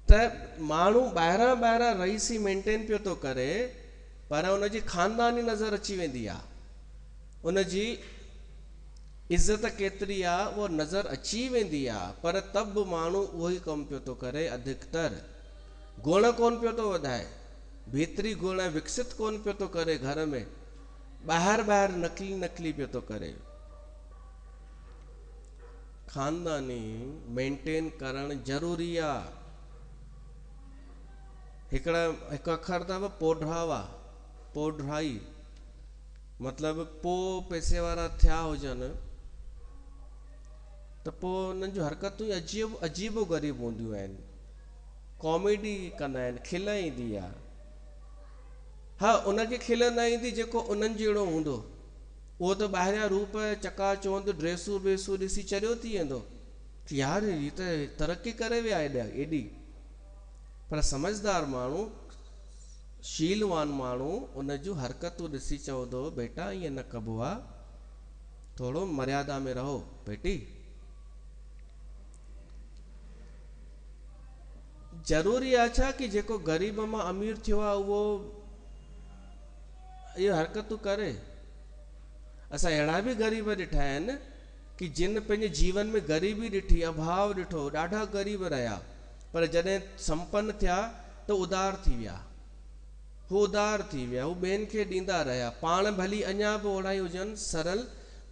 त माण्हू ॿाहिरां ॿाहिरां रहीसी मेंटेन पियो थो करे, पर उनजी ख़ानदानी नज़र अची वेंदी आहे। उनजी इज़त केतिरी आहे उहा नज़र अची वेंदी आहे, पर तब बि माण्हू उहो ई कमु पियो थो करे। अधिकतर गुण कोन पियो थो वधाए, भीतरी गुण विकसित कोन पियो थो करे घर में, ॿाहिरि नकली नकली पियो थो करे। ख़ानदानी मेंटेन करणु ज़रूरी आहे। हिकु अखर अथव पोढावा, पोढाई मतिलबु पोइ पैसे वारा थिया हुजनि त पोइ उन्हनि जूं हरकतूं अजीबो ग़रीब हूंदियूं आहिनि। कॉमेडी कंदा आहिनि, खिल ईंदी आहे। हा, उनखे खिल न ईंदी जेको उन्हनि जहिड़ो हूंदो, उहो त ॿाहिरियां रूप चकाचौंध ड्रेसूं वेसूं ॾिसी चरियो थी वेंदो कि यार हीअ त तरक़ी करे विया एॾी। पर समझदार माण्हू, शीलवान माण्हू उन जूं हरकतूं ॾिसी चवंदो बेटा ईअं न कबो आहे, थोरो मर्यादा में रहो बेटी। ज़रूरी आहे छा कि जेको ग़रीब मां अमीर थियो आहे उहो इहे हरकतूं करे? असां अहिड़ा बि ग़रीब ॾिठा आहिनि कि जिन पंहिंजे जीवन में ग़रीबी ॾिठी, अभाव ॾिठो, ॾाढा ग़रीब रहिया, पर जॾहिं संपन्न थिया त उदार थी विया। हू उदार थी विया, हू ॿियनि खे ॾींदा रहिया। पाण भली अञा बि ओड़ा ई हुजनि सरल,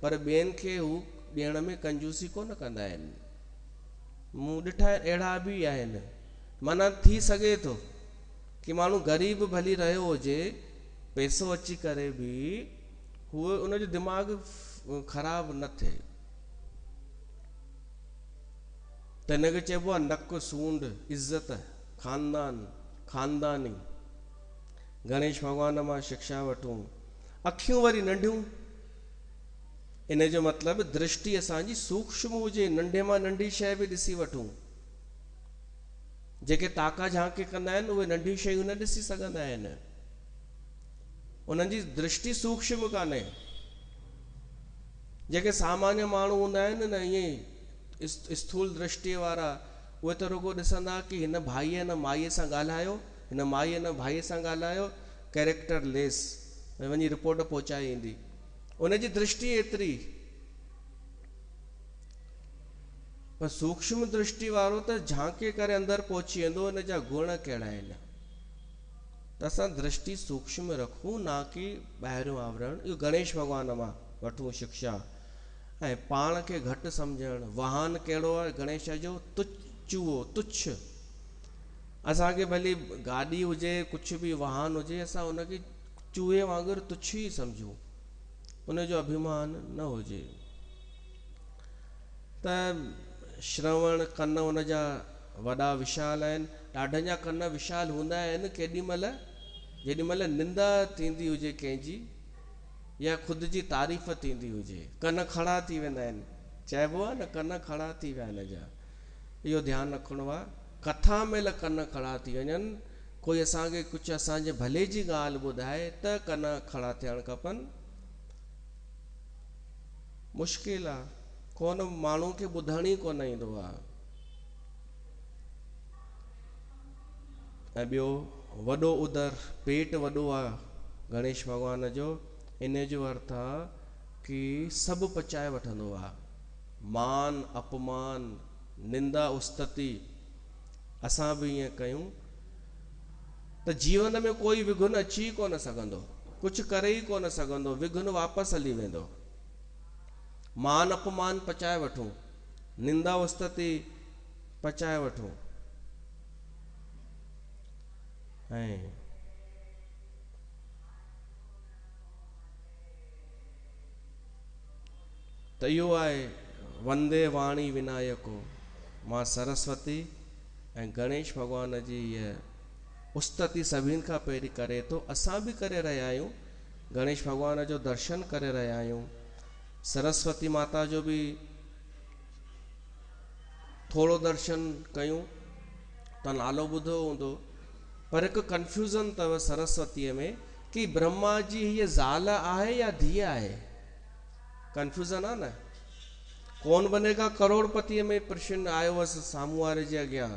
पर ॿियनि खे हू ॾियण में कंजूसी कोन कंदा आहिनि। मूं ॾिठा अहिड़ा बि आहिनि। माना थी सघे थो कि माण्हू ग़रीब भली रहियो हुजे, पैसो अची करे बि उहो उनजो दिमाग़ ख़राब न थिए। त हिनखे चइबो आहे नक सूंड, इज़त, ख़ानदानी। गणेश भॻवान मां शिक्षा वठूं। अखियूं वरी नंढियूं, इन जो मतिलबु दृष्टि असांजी सूक्ष्म हुजे, नंढे मां नंढी शइ बि ॾिसी वठूं। जेके ताका झांके कंदा आहिनि उहे नंढियूं शयूं न ॾिसी सघंदा आहिनि, उन्हनि जी दृष्टि सूक्ष्म कान्हे। जेके सामान्य माण्हू हूंदा आहिनि न, ईअं स्थूल दृष्टिअ वारा, उहे त रुगो ॾिसंदा कि हिन भाईअ हिन माईअ सां ॻाल्हायो, हिन माईअ हिन भाईअ सां ॻाल्हायो, कैरेक्टर लेस, वञी रिपोर्ट पहुचाए ईंदी। उनजी दृष्टि एतिरी। पर सूक्ष्म दृष्टि वारो त झांके करे अंदरि पहुची वेंदो हिन जा गुण कहिड़ा आहिनि। त असां दृष्टि सूक्ष्म रखूं, ना कि ॿाहिरियों आवरण। इहो गणेश भॻवान मां वठूं शिक्षा। ऐं पाण खे घटि सम्झणु। वाहन कहिड़ो आहे गणेश जो? चूहो, तुच्छ। असांखे भली गाॾी हुजे, कुझु बि वाहन हुजे, असां उनखे चूहे वांगुरु तुच्छ ई सम्झूं, उनजो अभिमान न हुजे। त श्रवण कन उनजा वॾा विशाल आहिनि। ॾाढनि जा कन विशाल हूंदा आहिनि जेॾीमहिल निंदा थींदी हुजे कंहिंजी, या ख़ुदि जी तारीफ़ थींदी हुजे, कन खड़ा थी वेंदा आहिनि। चइबो आहे न कन खड़ा थी विया हिन जा। इहो ध्यानु रखिणो आहे। कथा महिल कन खड़ा थी वञनि, कोई असांखे कुझु असांजे भले जी ॻाल्हि ॿुधाए त कन खड़ा थियणु खपनि। मुश्किल आहे, कोन माण्हू खे ॿुधण ई कोन ईंदो आहे। ऐं ॿियो, वॾो उदर, पेट वॾो आहे गणेश भॻवान जो। इन जो अर्थ आहे कि सभु पचाए वठंदो आहे। मान अपमान, निंदा उस्तति असां बि ईअं कयूं त जीवन में कोई विघ्न अची कोन सघंदो, कुझु करे ई कोन सघंदो, विघ्न वापसि हली वेंदो। मान अपमान पचाए वठूं, निंदा उस्तति पचाए वठूं। ऐं त इहो आहे वंदे वाणी विनायको, मां सरस्वती ऐं गणेश भॻवान जी इहा उस्तति सभिनि खां पहिरीं करे थो। असां बि करे रहिया आहियूं, गणेश भॻवान जो दर्शन करे रहिया आहियूं, सरस्वती माता जो बि थोरो दर्शन कयूं, त नालो ॿुधो हूंदो। पर हिकु कंफ्यूज़न अथव सरस्वतीअ में कि ब्रह्मा जी हीअ ज़ाल आहे या धीअ आहे। कंफ्यूज़न आहे न। कौन बनेगा करोड़पतीअ में प्रश्न आयो हुअसि साम्हूं वारे जे अॻियां,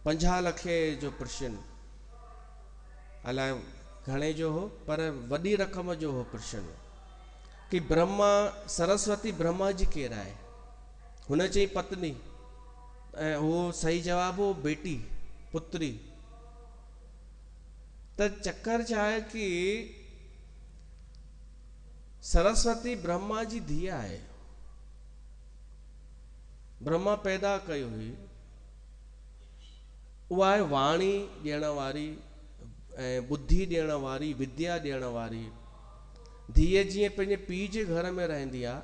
50 लखे जो प्रश्न, अलाए घणे जो हो, पर वॾी रक़म जो हो प्रश्न कि ब्रह्मा सरस्वती ब्रह्मा जी केरु आहे। हुन चई पत्नी, ऐं उहो सही जवाब हो बेटी, पुत्री। त चक्कर छा आहे कि सरस्वती ब्रह्मा जी धीअ आहे। ब्रह्मा पैदा कई हुई, उहा आहे वाणी ॾियण वारी ऐं बुद्धि ॾियण वारी, विद्या ॾियण वारी। धीअ जीअं पंहिंजे पीउ जे घर में रहंदी आहे,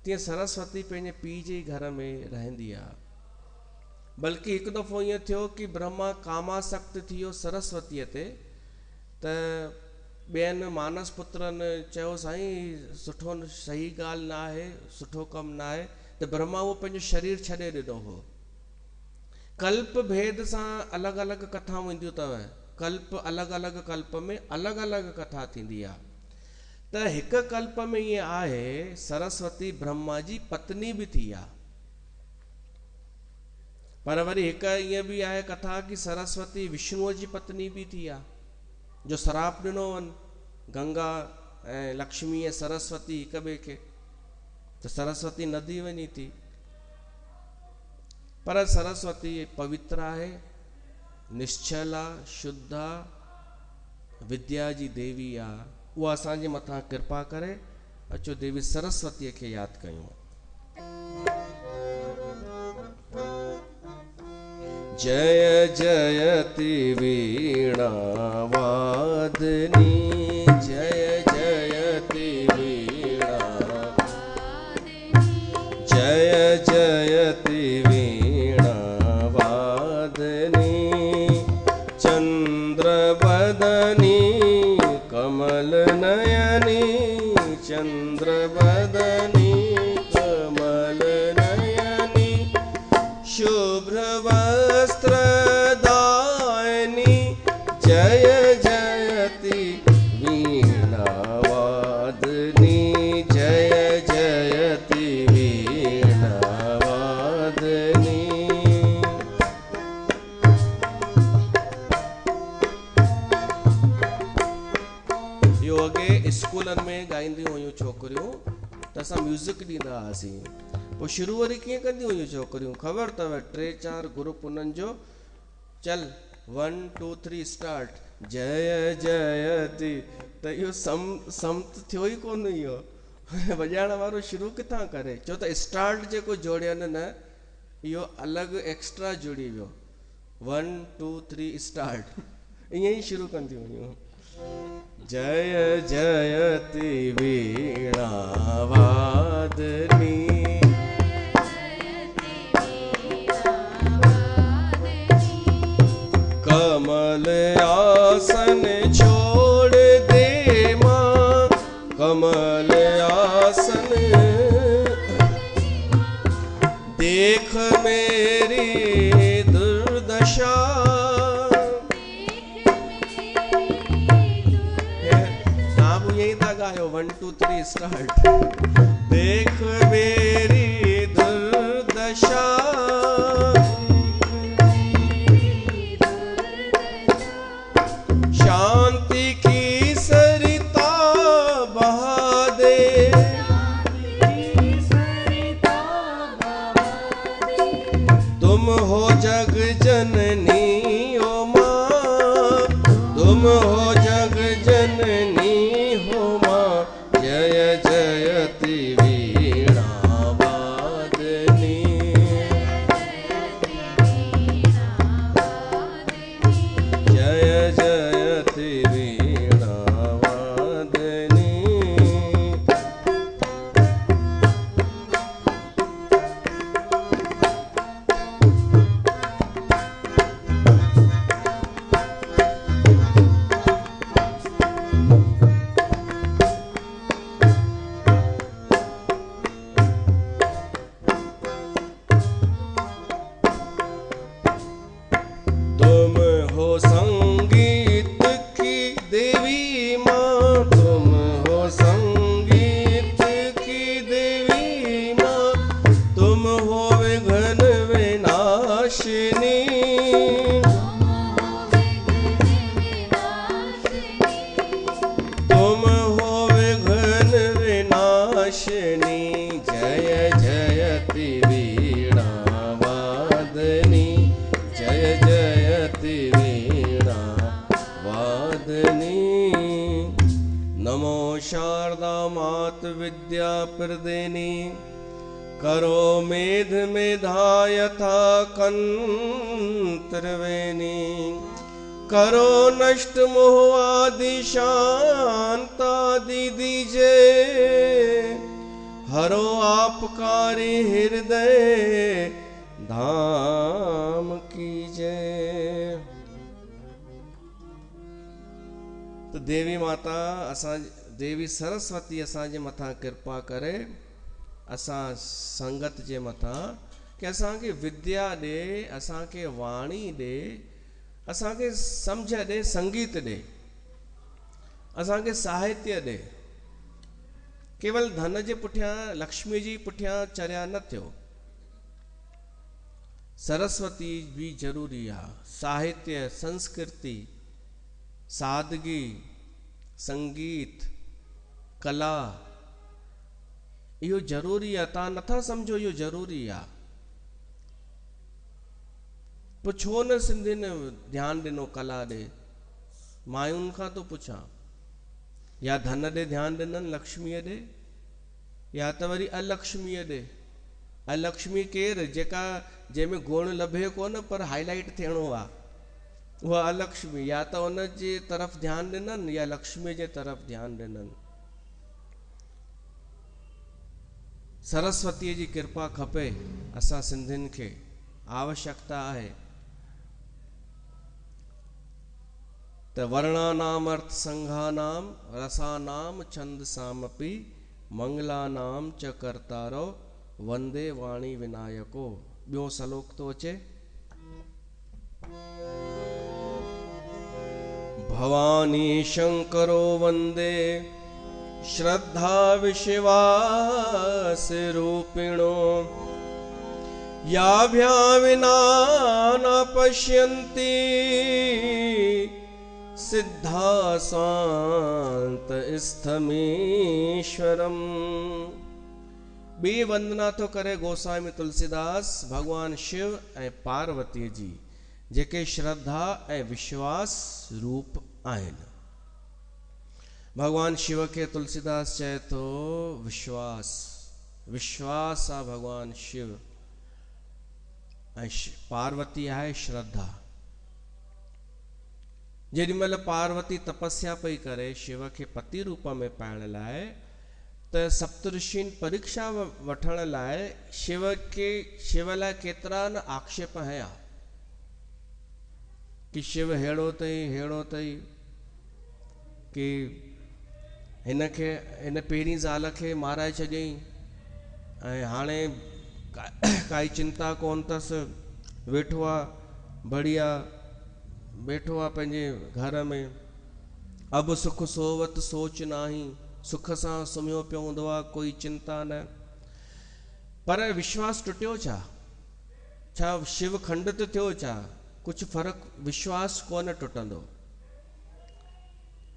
तीअं सरस्वती पंहिंजे पीउ जे घर में रहंदी आहे। बल्कि हिकु दफ़ो ईअं थियो कि ब्रह्मा कामासक्त थी वियो सरस्वतीअ ते, त ॿियनि मानस पुत्रनि चयो साईं सुठो सही ॻाल्हि न आहे, सुठो कमु न आहे, त ब्रह्मा उहो पंहिंजो शरीर छॾे ॾिनो हो। कल्प भेद सां अलॻि अलॻि कथाऊं ईंदियूं अथव, कल्प अलॻि अलॻि कल्प में अलॻि अलॻि कथा थींदी आहे। त हिकु कल्प में ईअं आहे सरस्वती ब्रह्मा जी पत्नी बि थी आहे। पर वरी हिकु ईअं बि आहे कथा कि सरस्वती विष्णुअ जी पत्नी बि थी आहे, जो श्राप ॾिनो वञ गंगा ऐं लक्ष्मी ऐं सरस्वती हिक ॿिए खे, त सरस्वती नदी वञी थी। पर सरस्वती पवित्र आहे, निश्चल आहे, शुद्ध आहे, विद्या जी देवी आहे। उहा असांजे मथां कृपा करे। अचो देवी सरस्वतीअ खे यादि कयूं। जय जयति वीणा वादनी, जय जयति वीणा, जय जयति वीणा वादनी, चंद्र बदनी कमल नयनी, चंद्र बदनी कमल नयनी, शुभ्र वस्त्र दायनी, जय जयति वीणा वादनी, जय जयति वीणा वादनी। इहो अॻे स्कूलनि में ॻाईंदियूं हुयूं छोकिरियूं, त असां म्यूज़िक ॾींदा हुआसीं। पोइ शुरू वरी कीअं कंदियूं हुयूं छोकिरियूं ख़बर अथव, 3-4 ग्रुप उन्हनि जो, चल 1 2 3 स्टार्ट, जय जयति। त इहो समत थियो ई कोन इहो। वॼाइण वारो शुरू किथां करे, छो त स्टार्ट जेको जोड़ियनि न, इहो अलॻि एक्स्ट्रा जुड़ी वियो। 1 2 3 स्टार्ट, ईअं ई शुरू कंदियूं हुयूं। जय जयति वीणा वादनी, कमल आसन छोड़ दे माँ, कमल आसन देख मेरी दुर्दशा। नाम यही था गायो, 1 2 3 स्टार्ट। देख मेरी दुर्दशा, शांति की सरिता बहा दे, तुम हो जग जननी ओ माँ, तुम हो जग जननी हो माँ, जय जयति वीणा मात विद्या प्रदेनी, करो मेध मेधा यथा कंत्रवेनी, करो नष्ट मोह आदि शांतादि दीजे, हरो आपकारी हृदय धाम कीजे। तो देवी माता असां देवी सरस्वती असांजे मथां कृपा करे, असां संगत जे मथां कि असांखे विद्या ॾे, असांखे वाणी ॾे, असांखे सम्झ ॾे, संगीत ॾे, असांखे साहित्य ॾे। केवल धन जे पुठियां, लक्ष्मी जी पुठियां चरिया न थियो। सरस्वती भी जरूरी आहे। साहित्य, संस्कृति, सादगी, संगीत, कला, इहो जरूरी आहे। तव्हां नथा सम्झो इहो जरूरी आहे। पोइ छो न सिंधियुनि ध्यानु ॾिनो कला ॾे? मायुनि खां थो पुछां, या धन ॾे ध्यानु ॾिननि लक्ष्मीअ ॾे, या त वरी अलक्ष्मीअ ॾे। अलक्ष्मी केरु? जेका जंहिंमें गुण लभे कोन पर हाईलाइट थियणो आहे, उहा अलक्ष्मी। या त उन जे तरफ़ ध्यानु ॾिननि या लक्ष्मीअ जे तरफ़ ध्यानु ॾिननि। सरस्वतीअ जी कृपा खपे असां सिंधियुनि खे, आवश्यकता आहे। त वर्णानाम अर्थ संघानाम रसानाम छंद सामपि मंगलानाम च कर्तारो वंदे वाणी विनायको। ॿियो श्लोक तो अचे, भवानी शंकरो वंदे श्रद्धा विश्वास रूपिणो, याभ्या विना न पश्यन्ति सिद्धा स्वांत स्थमीश्वरम। बी वंदना तो करे गोस्वामी तुलसीदास भगवान शिव ऐं पार्वती जी, जेके श्रद्धा ऐं विश्वास रूप आहिनि। भगवान शिव के तुलसीदास चए तो विश्वास, विश्वास आहे भगवान शिव, ऐं पार्वती आहे श्रद्धा। जेॾी महिल पार्वती तपस्या पई करे शिव खे पति रूप में पाइण लाइ, त सप्तऋषियुनि परीक्षा वठण लाइ शिव लाइ केतिरा न आक्षेप हया कि शिव हेड़ो अथई कि हिन पहिरीं ज़ाल खे माराए छॾियईं, ऐं हाणे काई चिंता कोन अथसि, वेठो आहे बढ़िया, वेठो आहे पंहिंजे घर में। अब सुख सोवत सोच नाही, सुख सां सुम्हियो पियो हूंदो आहे, कोई चिंता न। पर विश्वास टुटियो छा? छा शिव खंडित थियो छा? कुछ फर्क, विश्वास कोन टुटंदो।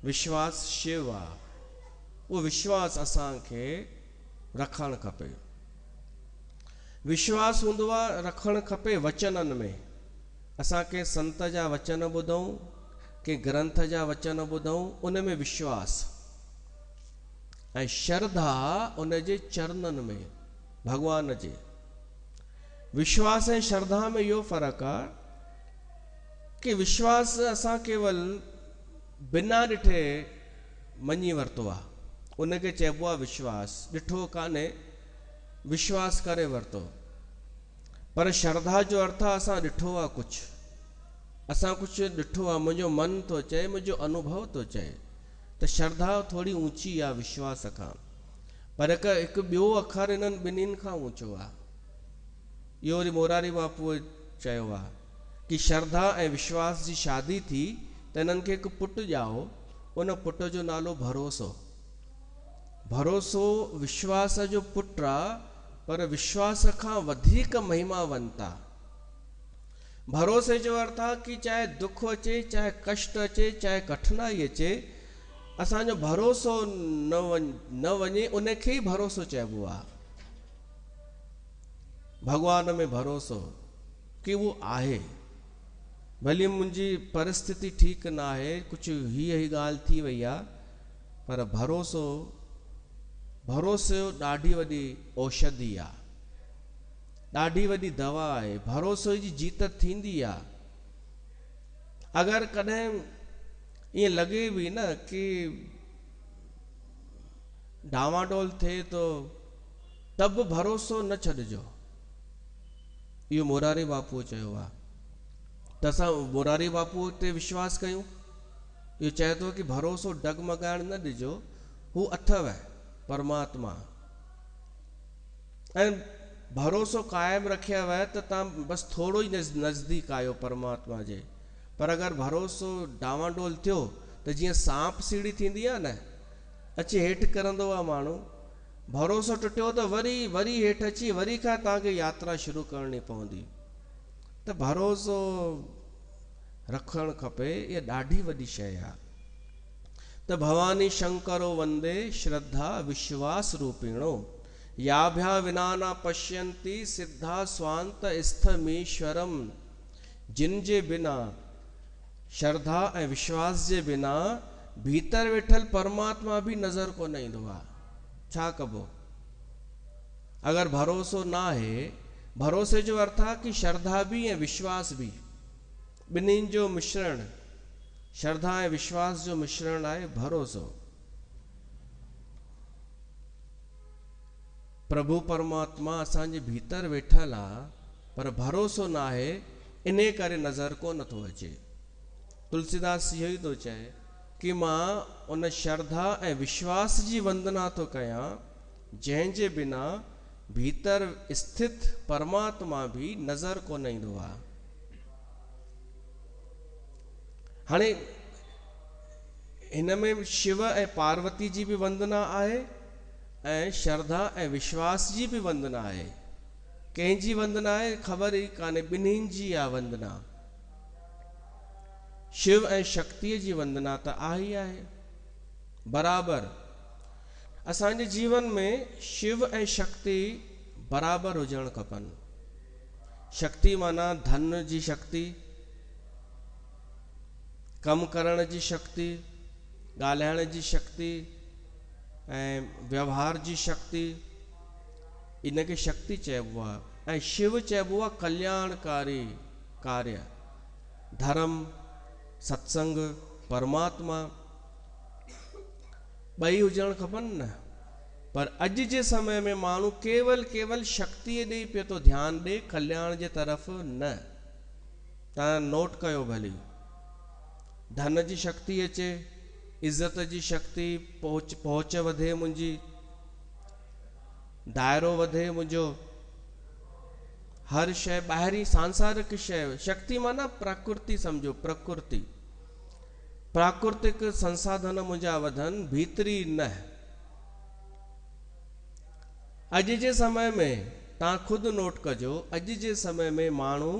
विश्वास शिव आहे, वो विश्वास असांखे रखणु खपे। विश्वास हूंदो आहे, रखणु खपे वचननि में। असांखे संत जा वचन ॿुधूं, के ग्रंथ जा वचन ॿुधूं, उन में विश्वास ऐं श्रद्धा उन जे चरणनि में, भगवान जे। विश्वास ऐं श्रद्धा में इहो फ़र्क़ु आहे कि विश्वास असां केवल बिना ॾिठे मञी वरितो आहे, उनखे चइबो आहे विश्वास। ॾिठो कान्हे, विश्वास करे वरितो। पर श्रद्धा जो अर्थ आहे असां ॾिठो आहे कुझु, असां कुझु ॾिठो आहे, मुंहिंजो मन थो चए, मुंहिंजो अनुभव थो चए। त श्रद्धा थोड़ी ऊंची आहे विश्वास खां, पर हिकु ॿियो अखर इन्हनि ॿिन्हिनि खां ऊंचो आहे। इहो वरी मोरारी बापूअ चयो आहे कि श्रद्धा ऐं विश्वास जी शादी थी त इन्हनि खे हिकु पुटु ॼाओ, उन पुट जो नालो भरोसो। भरोसो विश्वास जो पुटु आहे, पर विश्वास खां वधीक महिमावंत आहे। भरोसे जो अर्थ आहे कि चाहे दुख अचे, चाहे कष्ट अचे, चाहे कठिनाई अचे, असांजो भरोसो न वञे, उनखे ई भरोसो चइबो आहे। भगवान में भरोसो कि वो आहे, भली मुंहिंजी परिस्थिति ठीकु न आहे, कुझु हीअ ॻाल्हि थी वई आहे, पर भरोसो भरोसो ॾाढी वॾी औषधि आहे, ॾाढी वॾी दवा आहे। भरोसे जी जीत थींदी आहे। अगरि कॾहिं ईअं लॻे बि न कि डावाडोल थिए तो तब बि भरोसो न छॾिजो। इहो मोरारी बापू चयो आहे। त असां मोरारी बापू ते विश्वास कयूं। इहो चए थो कि भरोसो डगमगाइण न ॾिजो, हू अथव परमात्मा। ऐं भरोसो क़ाइमु रखियव त तव्हां बसि थोरो ई नज़दीक आहियो परमात्मा जे। पर अगरि भरोसो डावाडोल थियो त जीअं सांप सीढ़ी थींदी आहे न, अची हेठि किरंदो आहे माण्हू, भरोसो टुटियो त वरी हेठि अची वरी खां तव्हांखे यात्रा शुरू करणी पवंदी। त भरोसो रखणु खपे, इहा ॾाढी वॾी शइ आहे। त भवानी शंकरो वंदे श्रद्धा विश्वास रूपिणो, याभ्या विना न पश्यंती सिद्धा स्वांत स्थमीश्वरम। जिन जे बिना, श्रद्धा ऐं विश्वास जे बिना भीतर वेठल परमात्मा भी नज़र कोन ईंदो आहे। छा कबो? अगर भरोसो ना आहे, भरोसे जो अर्थ आहे कि श्रद्धा भी ऐं विश्वास भी, ॿिन्हिनि जो मिश्रण, श्रद्धा ऐं विश्वास जो मिश्रण आहे भरोसो। प्रभु परमात्मा असांजे भीतर वेठल आहे, पर भरोसो ना आहे, इन करे नज़र कोन थो अचे। तुलसीदास इहो ई थो चए कि मां उन श्रद्धा ऐं विश्वास जी वंदना थो कयां जंहिंजे बिना भीतर स्थित परमात्मा भी नज़र कोन ईंदो आहे। हाणे हिन में शिव ऐं पार्वती जी भी वंदना आहे ऐं श्रद्धा ऐं विश्वास जी भी वंदना आहे। कंहिंजी वंदना आहे ख़बर ई कान्हे, ॿिन्हिनि जी आहे वंदना। शिव ऐं शक्तिअ जी वंदना त आहे ई आहे बराबर। असांजे जीवन में शिव ऐं शक्ति बराबर हुजण खपनि। शक्ति माना धन जी शक्ति, कम करण जी शक्ति, ॻाल्हाइण जी शक्ति ऐं व्यवहार जी शक्ति, इनखे शक्ति चइबो आहे। ऐं शिव चइबो आहे कल्याणकारी कार्य, धर्म, सत्संग, परमात्मा, ॿई हुजण खपनि न। पर अॼु जे समय में माण्हू केवल शक्तिअ ॾे पियो थो ध्यानु ॾे, कल्याण जे तरफ़ न। तव्हां नोट कयो भली, धन जी शक्ति अचे, इज़त जी शक्ति, पहुच वधे मुंहिंजी, दायरो वधे मुंहिंजो, हर शइ ॿाहिरी सांसारिक शइ। शक्ति माना प्रकृति सम्झो, प्रकृति, प्राकृतिक संसाधन मुंहिंजा वधनि, भीतरी न। अॼु जे समय में तव्हां खुदि नोट कजो, अॼु जे समय में माण्हू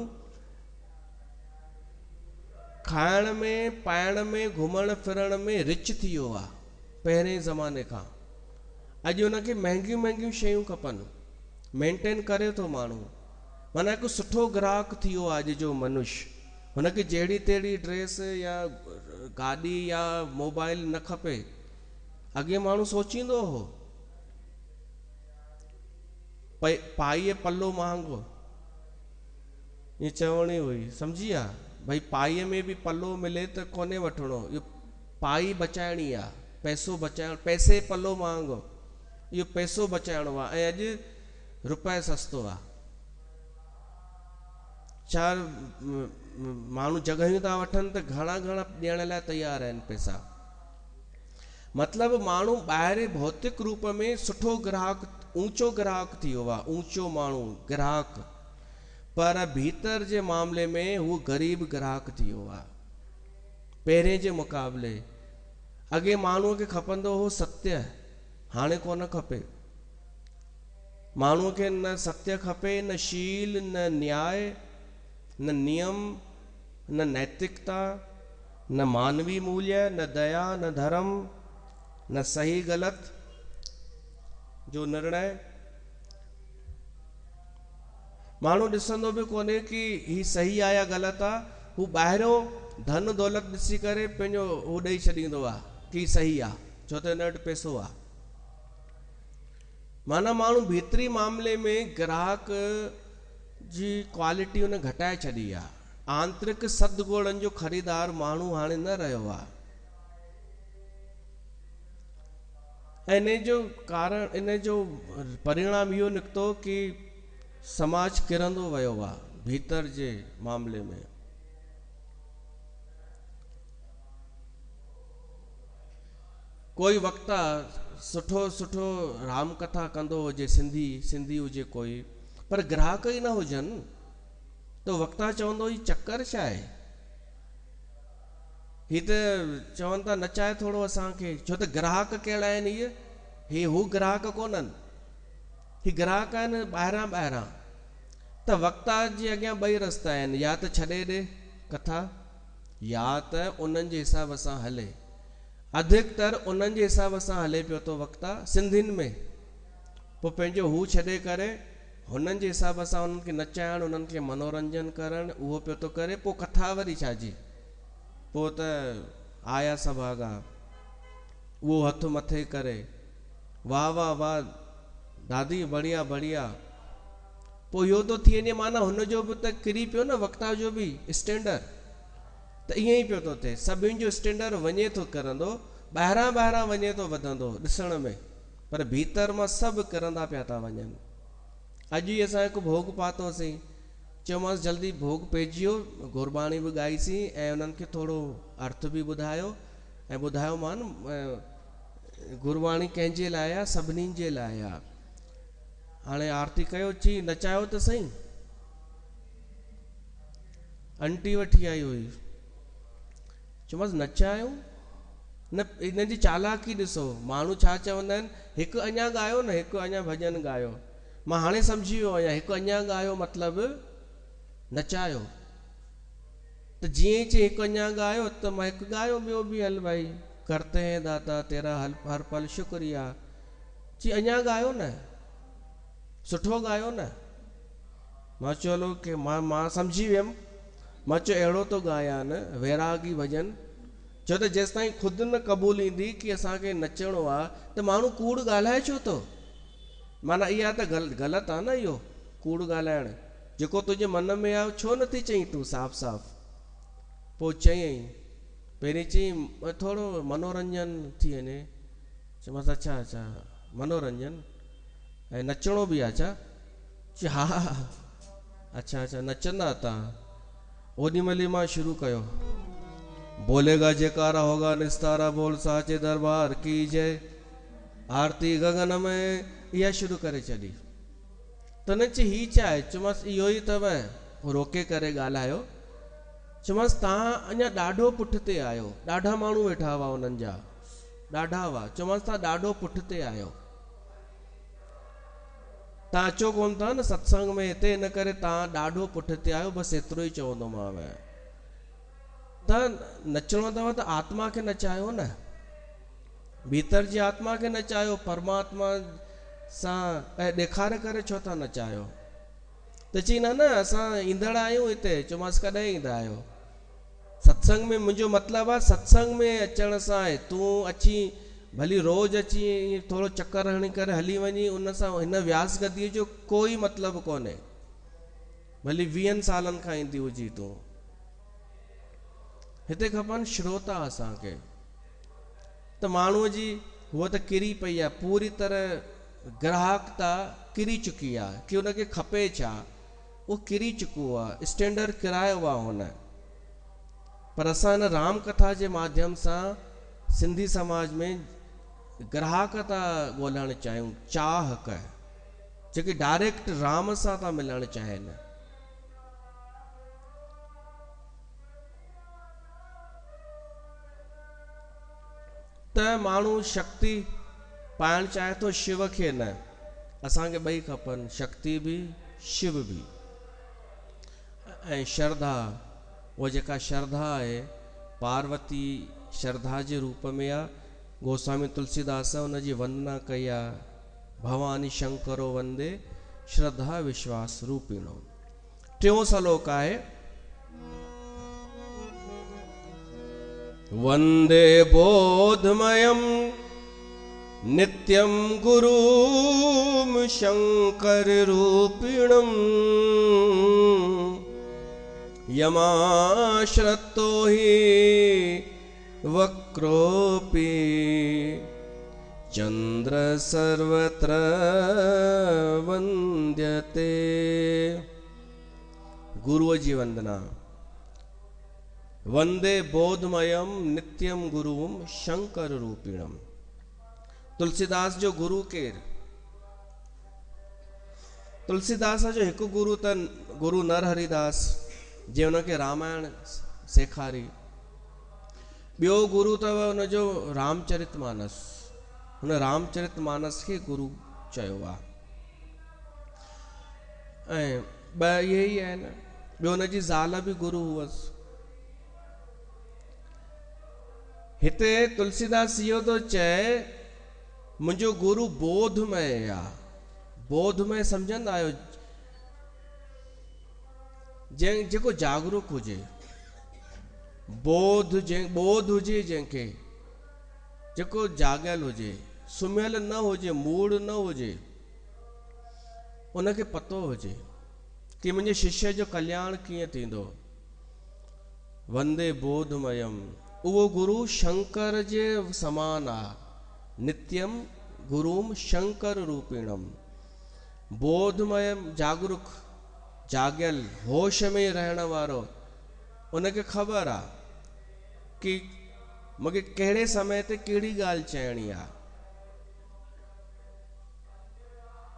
खाइण में, पाइण में, घुमण फिरण में रिच थी वियो आहे पहिरें ज़माने खां। अॼु हुनखे महांगियूं महांगियूं शयूं खपनि, मेंटेन करे थो माण्हू। माना हिकु सुठो ग्राहक थी वियो आहे अॼु जो मनुष्य। हुनखे जहिड़ी तहिड़ी ड्रेस या गाॾी या मोबाइल न खपे। अॻे माण्हू सोचींदो हो पाईअ पल्लो महांगो, ईअं चवणी हुई, सम्झी आ भाई पाईअ में भी पल्लो मिले त कोने वठिणो, इहो पाई बचाइणी आहे, पैसो बचाइण, पैसे पल्लो महांगो, इहो पैसो बचाइणो आहे। ऐं अॼु रुपए सस्तो आहे। छा माण्हू जॻहियूं था वठनि त घणा ॾियण लाइ तयार आहिनि पैसा। मतिलबु माण्हू ॿाहिरि भौतिक रूप में सुठो ग्राहक, ऊंचो ग्राहक थी वियो आहे, ऊंचो माण्हू ग्राहक, पर भीतर जे मामले में हू ग़रीब ग्राहक थी वियो आहे पहिरें जे मुक़ाबले। अॻे माण्हूअ खे खपंदो हो सत्य, हाणे कोन खपे। माण्हूअ खे न सत्य खपे, न शील, न न्याय, न नियम, न नैतिकता, न मानवी मूल्य, न दया, न धर्म, न सही गलत जो निर्णय। माण्हू ॾिसंदो बि कोन्हे कि ही सही आहे या ग़लति आहे। हू ॿाहिरियों धन दौलत ॾिसी करे पंहिंजो हू ॾेई छॾींदो आहे कि सही आहे, छो त हिन वटि पैसो आहे। माना माण्हू भीतरी मामले में ग्राहक जी क्वालिटी उन घटाए छॾी आहे। आंतरिक सदगुणनि जो ख़रीदार माण्हू हाणे न रहियो आहे। इन जो कारण, इन जो परिणाम इहो निकितो कि समाज किरंदो वियो आहे भीतर जे मामले में। कोई वक्ता सुठो सुठो राम कथा कंदो हुजे, सिंधी हुजे कोई, पर ग्राहक ई न हुजनि तो वक्ता चवंदो ही चक्कर छा आहे? ही त चवनि था नचाए थोरो असांखे, छो त ग्राहक कहिड़ा आहिनि इहे, हू ग्राहक कोन्हनि, ही ग्राहक आहिनि ॿाहिरां ॿाहिरां। त वक्ता जे अॻियां ॿई रस्ता आहिनि, या त छॾे ॾे कथा, या त उन्हनि जे हिसाब सां हले। अधिकतर उन्हनि जे हिसाब सां हले पियो थो वक्ता सिंधियुनि में। पोइ पंहिंजो हू छॾे करे हुननि जे हिसाब सां उन्हनि खे नचाइण, उन्हनि खे मनोरंजन करणु, उहो पियो थो करे। पोइ कथा वरी छाजी, पोइ त आया सभागा, उहो हथु मथे करे वाह वाह वाह दादी बढ़िया बढ़िया। पोइ इहो थो थी वञे, माना हुनजो बि त किरी पियो न, वक्ता जो बि स्टैंडर्ड त ईअं ई पियो थो थिए। सभिनि जो स्टैंडर्ड वञे थो करंदो, ॿाहिरां ॿाहिरां वञे थो वधंदो ॾिसण में, पर भीतर मां सभु करंदा पिया था वञनि। अॼु ई असां हिकु भोग पातोसीं, चयोमांसि जल्दी भोग पइजी वियो, गुरबाणी बि ॻाईसीं ऐं उन्हनि खे थोरो अर्थ बि ॿुधायो, ऐं ॿुधायो मान गुरबाणी कंहिंजे लाइ आहे, सभिनीनि जे लाइ आहे। हाणे आरती कयो, ची नचायो त सही। आंटी वठी आई हुई, चयोमांसि नचायो न, इन जी चालाकी ॾिसो। माण्हू छा चवंदा आहिनि, हिकु अञा ॻायो न, हिकु अञा भॼन ॻायो। मां हाणे सम्झी वियो आहियां, हिकु अञा ॻायो मतिलबु नचायो। त जीअं ई चई हिकु अञा ॻायो त मां हिकु ॻायो, ॿियो बि हल भाई, करते हैं दाता तेरा हर पल शुक्रिया। चई अञा ॻायो न, सुठो ॻायो न। मां चलो कि मां सम्झी वियुमि। मां चयो अहिड़ो तो ॻायां न, वैरागी भॼन। छो त जेसि ताईं ख़ुदि न क़बूल ईंदी कि असांखे नचणो आहे, त माण्हू कूड़ ॻाल्हाए छो थो? माना इहा त ग़लति आहे न, इहो कूड़ ॻाल्हाइणु। जेको तुंहिंजे मन में आहे छो नथी चई तूं साफ़ साफ़? पोइ चयईं, पहिरीं चई थोरो मनोरंजन थी वञे। चयोमांसि अच्छा अच्छा मनोरंजन ऐं नचणो बि आहे छा? चई हा अच्छा अच्छा नचंदा तव्हां। ओॾी महिल मां शुरू कयो, बोलेगा जयकारा होगा निस्तारा बोल साचे दरबार की जय, आरती गगन में, इहा शुरू करे छॾी। त न चई ही छा आहे? चयोमांसि इहो ई अथव। रोके करे ॻाल्हायो। चयोमांसि तव्हां अञा ॾाढो पुठिते आहियो, ॾाढा माण्हू वेठा हुआ उन्हनि जा, ॾाढा हुआ। चयोमांसि तव्हां ॾाढो पुठिते आहियो, तव्हां अचो कोन था न सत्संग में हिते, इन करे तव्हां ॾाढो पुठिते आहियो। बसि एतिरो ई चवंदोमांव। त नचणो अथव त आत्मा खे नचायो न, भीतर जी आत्मा खे नचायो, परमात्मा सां ॾेखारे करे छो था नचायो? त चई न न असां ईंदड़ आहियूं हिते। चयोमांसि कॾहिं ईंदा आहियो? सत्संग में मुंहिंजो मतिलबु आहे सत्संग में अचण सां आहे। तूं अची भली रोज़ अची थोरो चकर हणी करे हली वञी, उन सां हिन व्यास गदीअ जो कोई मतिलबु कोन्हे। भली 20 सालनि खां ईंदी हुजी तूं। हिते खपनि श्रोता असांखे। त माण्हूअ जी हूअ त किरी पई आहे, पूरी तरह ग्राहकता किरी चुकी आहे कि उनखे खपे छा, उहो किरी चुको आहे, स्टैंडर्ड किरायो आहे हुन। पर असां हिन राम कथा जे माध्यम सां सिंधी समाज में ग्राहकता ॻोल्हणु चाहियूं, चाहक जेके डायरेक्ट राम सां था मिलणु चाहिनि। त माण्हू शक्ति पाइणु चाहे थो, शिव खे न। असांखे ॿई खपनि, शक्ति बि शिव बि। ऐं श्रद्धा, उहा जेका श्रद्धा आहे पार्वती श्रद्धा जे रूप में आहे। गोस्वामी तुलसीदास उनजी वंदना कई आहे, भवानी शंकरो वंदे श्रद्धा विश्वास रूपिणो। टियों श्लोक आहे, वंदे बोधमयं नित्यं गुरुं शंकर रूपिणं यमाश्रतो हि वक्रोऽपि चंद्र सर्वत्र वंद्यते। गुरु जी वंदना। वंदे बोधमयम नित्यम गुरुम शंकर रूपिणम। तुलसीदास जो गुरु केर? तुलसीदास जो एक गुरु त गुरु नरहरिदास जे उनके रामायण सेखारी। ॿियो गुरु अथव उनजो रामचरितमानस। हुन रामचरितमानस के गुरु चयो आहे। ऐं ॿ इहे ई आहिनि। ॿियो हुनजी ज़ाल बि गुरु हुअसि। हिते तुलसीदास इहो थो चए मुंहिंजो गुरु बोधमय आहे। बोधमय सम्झंदा आहियो? जेको जागरूक हुजे, बोध हुजे जंहिंखे, जेको जाॻियल हुजे, सुम्हियल न हुजे, मूड न हुजे, उनखे पतो हुजे कि मुंहिंजे शिष्य जो कल्याण कीअं थींदो। वंदे बोधमयम, उहो गुरु शंकर जे समान आहे। नित्यम गुरुम शंकर रूपिणम। बोधमय जागरूक, जाॻियल, होश में रहण वारो, उनखे ख़बर आहे कि मूंखे कहिड़े समय ते कहिड़ी ॻाल्हि चइणी आहे।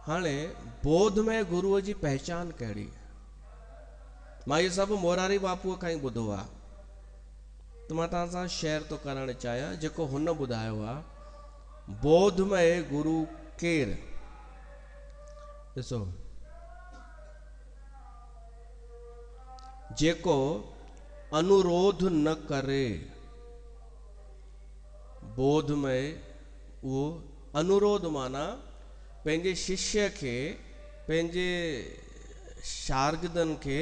हाणे बोधमय गुरुअ जी पहचान कहिड़ी? मां इहो सभु मोरारी बापूअ खां ई ॿुधो आहे। त मां तव्हां सां शेयर थो करणु चाहियां जेको हुन ॿुधायो आहे। बोधमय गुरु केरु? ॾिसो, जेको अनुरोध न करे। बोधमय उहो अनुरोध माना पंहिंजे शिष्य खे, पंहिंजे शार्गिदनि खे,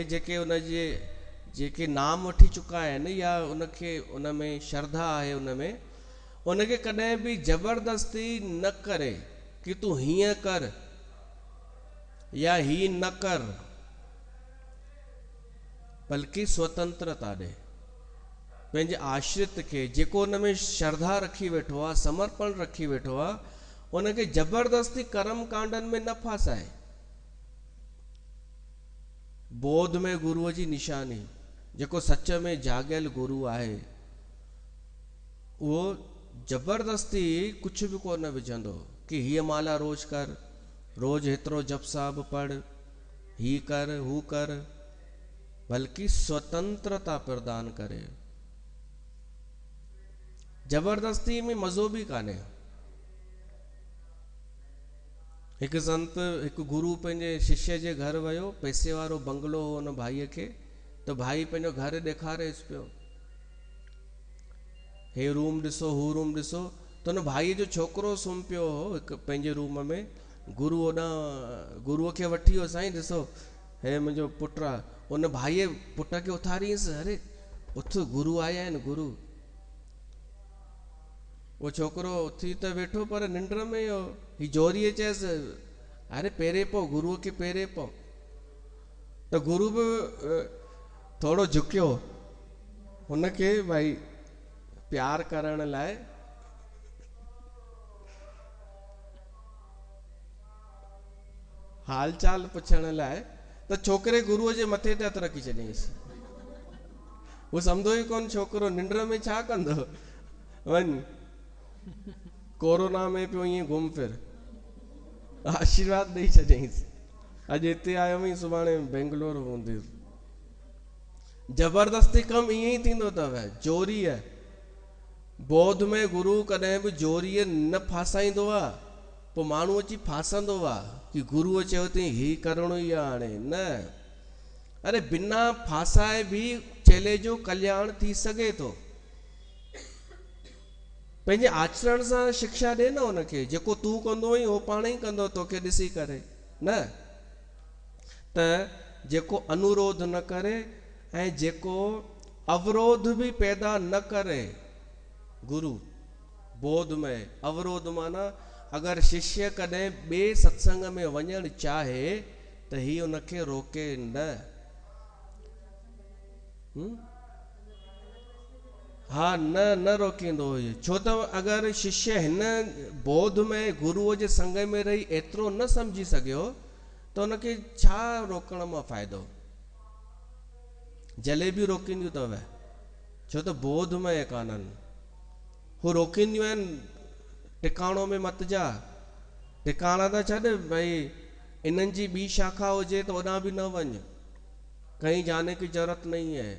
जेके नाम वठी चुका आहिनि या उनखे उनमें श्रद्धा आहे, उनखे कॾहिं बि ज़बरदस्ती न करे कि तूं हीअं कर या ही न कर, बल्कि स्वतंत्रता ॾे। पंहिंजे आश्रित खे, जेको उनमें श्रद्धा रखी वेठो आहे, समर्पण रखी वेठो आहे, उनखे ज़बरदस्ती कर्म कांडनि में न फासाए। बोध में गुरुअ जी निशानी, जेको सच में जाॻियल गुरु आहे, उहो ज़बरदस्ती कुछ भी कोन विझंदो कि हीअ माला रोज कर, रोज हेतिरो जप साहिब पढ़, ही कर हू कर, बल्कि स्वतंत्रता प्रदान करे। जबरदस्ती में मज़ो भी कान्हे। हिकु संत, हिकु गुरु पंहिंजे शिष्य जे घर वियो। पैसे वारो बंगलो हो हुन भाईअ खे। त भाई पंहिंजो घर ॾेखारेसि पियो, हे रूम ॾिसो, हू रूम ॾिसो। त हुन भाईअ जो छोकिरो सुम्ही पियो हो हिकु पंहिंजे रूम में। गुरु होॾां गुरुअ खे वठी वियो, साईं ॾिसो हे मुंहिंजो पुटु आहे। उन भाईअ पुट खे उथारियसि, अरे उथ, गुरु आया आहिनि, गुरु। वो छोकिरो उथी त वेठो पर निंड में हो। ही जोरीअ चयसि, अरे पेरे पो, गुरुअ खे पेरे पो। त गुरु बि थोरो झुकियो हुनखे भाई प्यार करण लाइ। हाल चाल पुछण लाइ। त छोकिरे गुरुअ जे मथे ते हथ रखी छॾियईंसि। वो सम्झो ई कोन छोकिरो निंड में छा कंदो। वञ कोरोना में पियो ईअं घुम फिर। आशीर्वाद ॾेई छॾियईंसि। अॼु हिते आयो हुई, सुभाणे बेंगलोर हूंदी। जबरदस्ती कमु ईअं ई थींदो अथव, जोरीअ। बोध में गुरु कॾहिं बि जोरीअ न फासाईंदो आहे। पोइ माण्हू अची फासंदो आहे कि गुरुअ चयो अथई ही करिणो ई आहे हाणे। न, अरे बिना फासाए बि चेले जो कल्याण थी सघे थो। पंहिंजे आचरण सां शिक्षा ॾे न हुनखे। जेको तूं कंदो आहीं उहो पाण ई कंदो तोखे ॾिसी करे। न त जेको अनुरोध न करे ऐं जेको अवरोध भी पैदा न करे। गुरु बोध में अवरोध माना अगर शिष्य कदें बे सत्संग में वञण चाहे त ही उनखे रोके न। हाँ न रोकींदो हुई। छो त अगर शिष्य हिन बोध में गुरुअ जे संग में रही एतिरो न समझी सघियो त उनखे छा रोकण मां फ़ाइदो। जलेबी रोकींदियूं अथव, छो त बोध में काननि। हू रोकींदियूं आहिनि टिकाणो में मत जा, टिकाणा त छॾ भई इन्हनि जी ॿी शाखा हुजे त ओॾां बि न वञ, कहीं जाने की जरूरत नहीं है।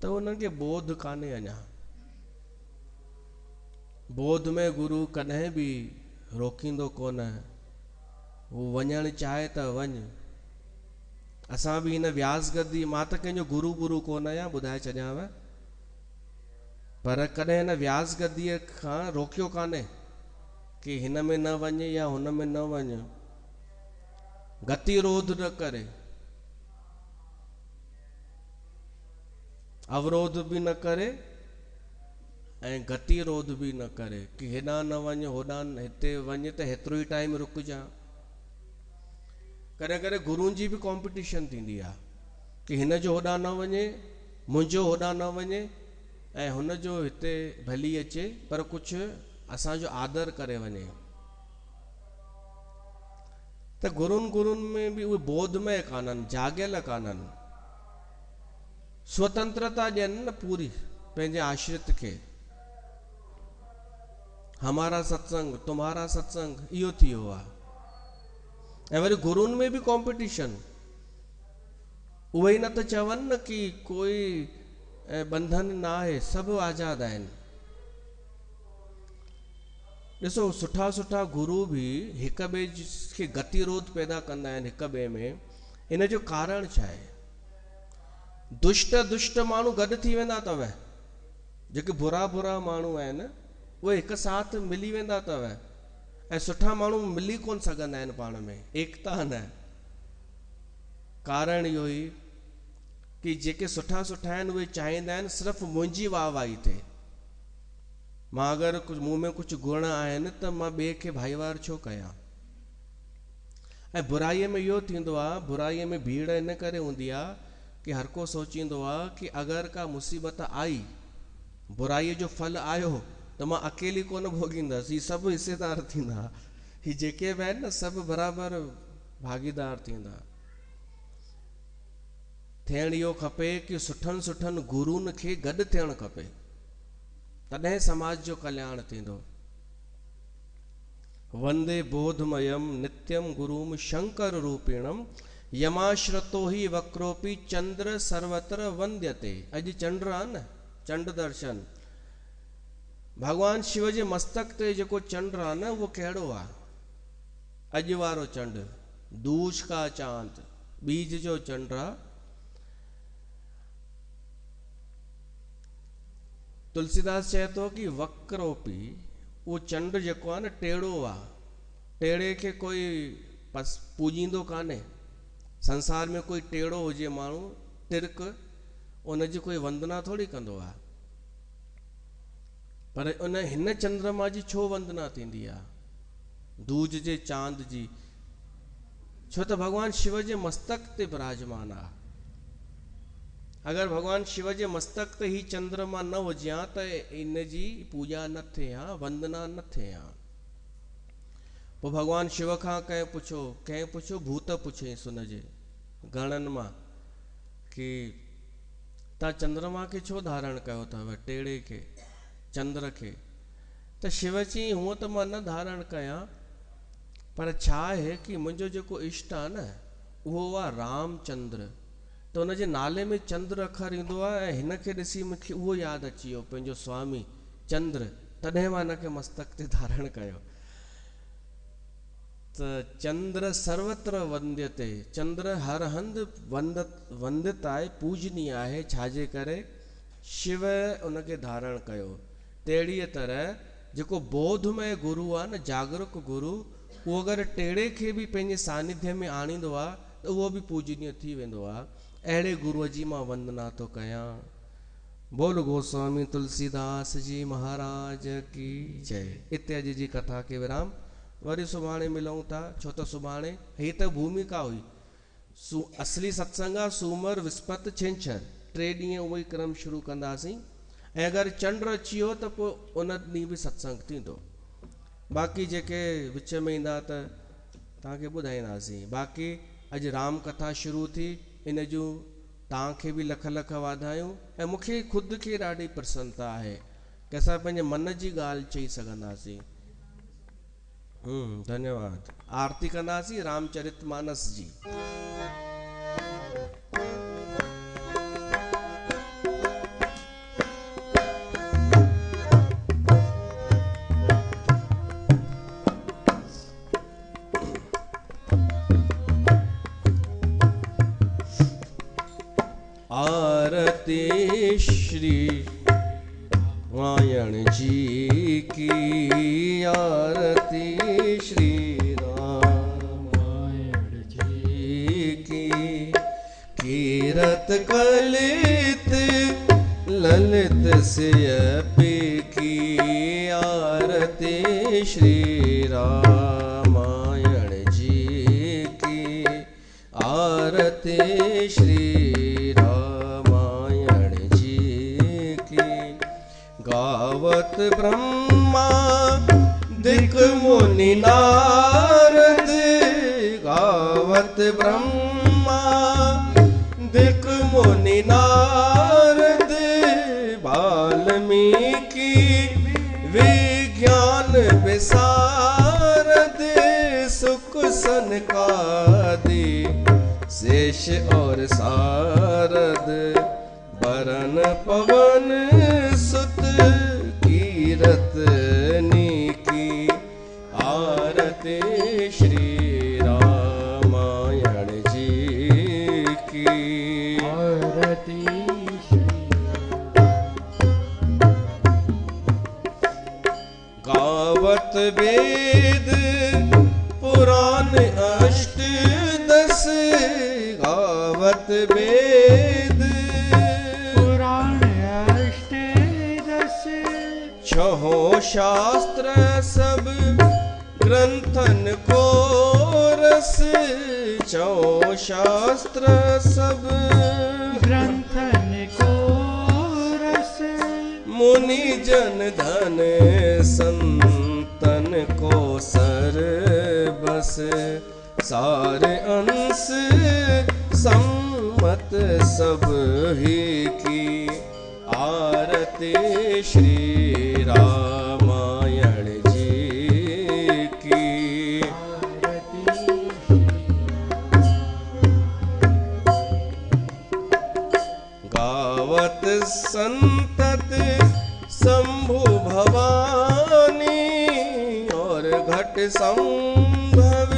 त उन्हनि खे बोध कान्हे अञा। बोध में गुरु कॾहिं बि रोकींदो कोन, हू वञणु चाहे त वञ। असां बि हिन व्यास गद्दी, मां त कंहिंजो गुरु कोन आहियां, ॿुधाए छॾियांव, पर कॾहिं हिन व्यास गद्दीअ खां रोकियो कान्हे कि हिन में न वञ या हुन में न वञ। गतिरोध न करे, अवरोध भी न करे ऐं गतिरोध भी न करे कि हेॾां न वञ होॾां हिते वञ त हेतिरो ई टाइम रुकजा। कॾहिं कॾहिं गुरुनि जी बि कॉम्पिटिशन थींदी आहे कि हिन जो होॾां न वञे, मुंहिंजो होॾां न वञे ऐं हुन जो हिते भली अचे, पर कुझु असांजो आदर करे वञे। त गुरुनि में बि उहे बोधमय काननि, जाॻियल काननि। स्वतंत्रता ॾियनि न पूरी पंहिंजे आश्रित खे। हमारा सत्संग तुम्हारा सत्संग इहो थी वियो आहे। ऐं वरी गुरुनि में बि कॉम्पिटिशन। उहे ई न त चवनि न कि कोई बंधन न आहे, सभु आज़ाद आहिनि। ॾिसो सुठा सुठा गुरु बि हिक ॿिए खे गतिरोध पैदा कंदा आहिनि हिक ॿिए में। इन जो कारण छा आहे? दुष्ट माण्हू गॾु थी वेंदा अथव, जेके बुरा माण्हू आहिनि उहे हिकु साथ मिली वेंदा अथव, ऐं सुठा माण्हू मिली कोन सघंदा आहिनि पाण में, एकता न। कारण इहो ई कि जेके सुठा आहिनि उहे चाहींदा आहिनि सिर्फ़ु मुंहिंजी वाहवाही थिए। मां अगरि कुझु मूं में कुझु गुण आहिनि त मां ॿिए खे भाईवार छो कयां। ऐं बुराईअ में इहो थींदो आहे, बुराईअ में भीड़ इन करे हूंदी आहे कि हर को सोचींदो आहे कि अगरि का मुसीबत आई, बुराईअ जो फल आयो त मां अकेली कोन भोगींदसि, ही सभु हिसेदार थींदा, ही जेके बि आहिनि न सभु बराबरि भागीदार थींदा। थियणु इहो खपे कि सुठनि गुरुनि खे गॾु थियणु खपे, तॾहिं समाज जो कल्याण थींदो। वंदे बोधमयम नित्यम गुरुम शंकर रूपिणम यमाश्रतो ही वक्रोपी चंद्र सर्वत्र वंद्यते। अॼु चंड आहे न, चंड दर्शन। भगवान शिव जे मस्तक ते जेको चंड आहे न, उहो कहिड़ो आहे? अॼु वारो चंड, दूज का चांद, बीज जो चंड आहे। तुलसीदास चए थो कि वक्रोपी, उहो चंड जेको आहे न टेढ़ो आहे। टेढ़े खे कोई पूजींदो कान्हे। संसार में कोई टेढ़ो हुजे माण्हू तिरक, उनजी कोई वंदना थोड़ी कंदो आहे। पर उन हिन चंद्रमा जी छो वंदना थींदी आहे, दूज जे चांद जी? छो त भगवान शिव जे मस्तक ते विराजमान आहे। अगर भगवान शिव जे मस्तक ते ही चंद्रमा न हुजे हा त इन जी पूजा न थिए हा, वंदना न थिए हा। पोइ भगवान शिव खां कंहिं पुछो भूत पुछेसि उन जे गणनि मां कि तव्हां चंद्रमा खे छो धारण कयो अथव, टेड़े खे, चंद्र खे? त शिव चई हूअं त मां न धारण कयां, पर छा आहे कि मुंहिंजो जेको इष्ट आहे न उहो आहे रामचंद्र। त उनजे नाले में चंद्र अखर ईंदो आहे ऐं हिन खे ॾिसी मूंखे उहो यादि अची वियो, पंहिंजो स्वामी चंद्र, तॾहिं मां हिनखे मस्तक ते धारण कयो। त चंद्र सर्वत्र वंद्यते, चंद्र हर हंधि वंदित आहे, पूजनीय आहे। छाजे करे? शिव उनखे धारण कयो। तहिड़ीअ तरह जेको बोधमय गुरु आहे न, जागरूक गुरु, उहो अगरि टेड़े खे बि पंहिंजे सानिध्य में आणींदो आहे त उहो बि पूजनीय थी वेंदो आहे। अहिड़े गुरूअ जी मां वंदना थो कयां। बोल गोस्वामी तुलसीदास जी महाराज की जय। इते अॼु जी कथा के विराम। वरी सुभाणे मिलूं था, छो त सुभाणे ही त भूमिका हुई। असली सत्संग आहे सूमर विस्पति छंछरु 3 ॾींहं उहो ई क्रम शुरू कंदासीं। ऐं अगरि चंड अची वियो त पोइ उन ॾींहुं बि सत्संग थींदो। बाक़ी जेके विच में ईंदा त तव्हांखे ॿुधाईंदासीं। बाक़ी अॼु राम कथा शुरू थी, इन जूं तव्हांखे बि लख लख वाधायूं। ऐं मूंखे ख़ुदि खे ॾाढी प्रसन्नता आहे कि असां पंहिंजे मन जी ॻाल्हि चई सघंदासीं। धन्यवाद। आरती कंदासीं रामचरितमानस जी। आरती श्री रामायण जी की, आरती श्री रामायण जी की। कीरत कलित ललित सियपी की, आरती श्री रामायण जी की, आरती श्री गावत ब्रह्मा दिक मुनि नारद, गावत ब्रह्मा दिक मुनि नारद। वाल्मीकि विज्ञान विशारद, सुख सनकादि शेष और सारद। बरन पवन सुत कीरत नीकी, आरती श्री रामायण जी की, आरती श्री। गावत वेद पुराण अष्ट दस, गावत वेद छहो शास्त्र सब ग्रंथन को रस। छहो शास्त्र सब ग्रंथन को रस। मुनि जन धन संतन को सर बस। सारे अंश सम्मत सब ही की, आरती श्री रामायण जी की, आरती। गावत संतत शंभु भवानी, और घट संभव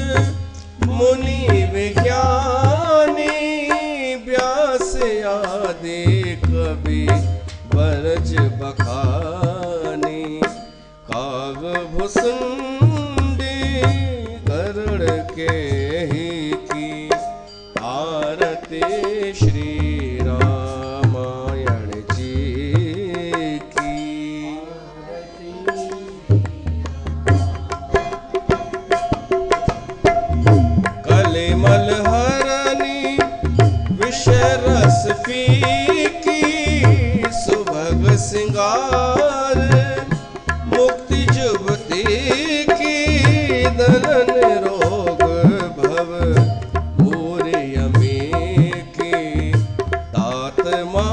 मुनि विज्ञानी। व्यास आदि कवि बरज बखानी। काग भुसुंडी गरुड़ के ही की, आरती श्री रामायण जी की, आरती। कलिमल हरनी विषय रस फीकी। सुभग सिंगार मुक्ति जुबती की। दलन रोग भव पूरी अमी की। तात मा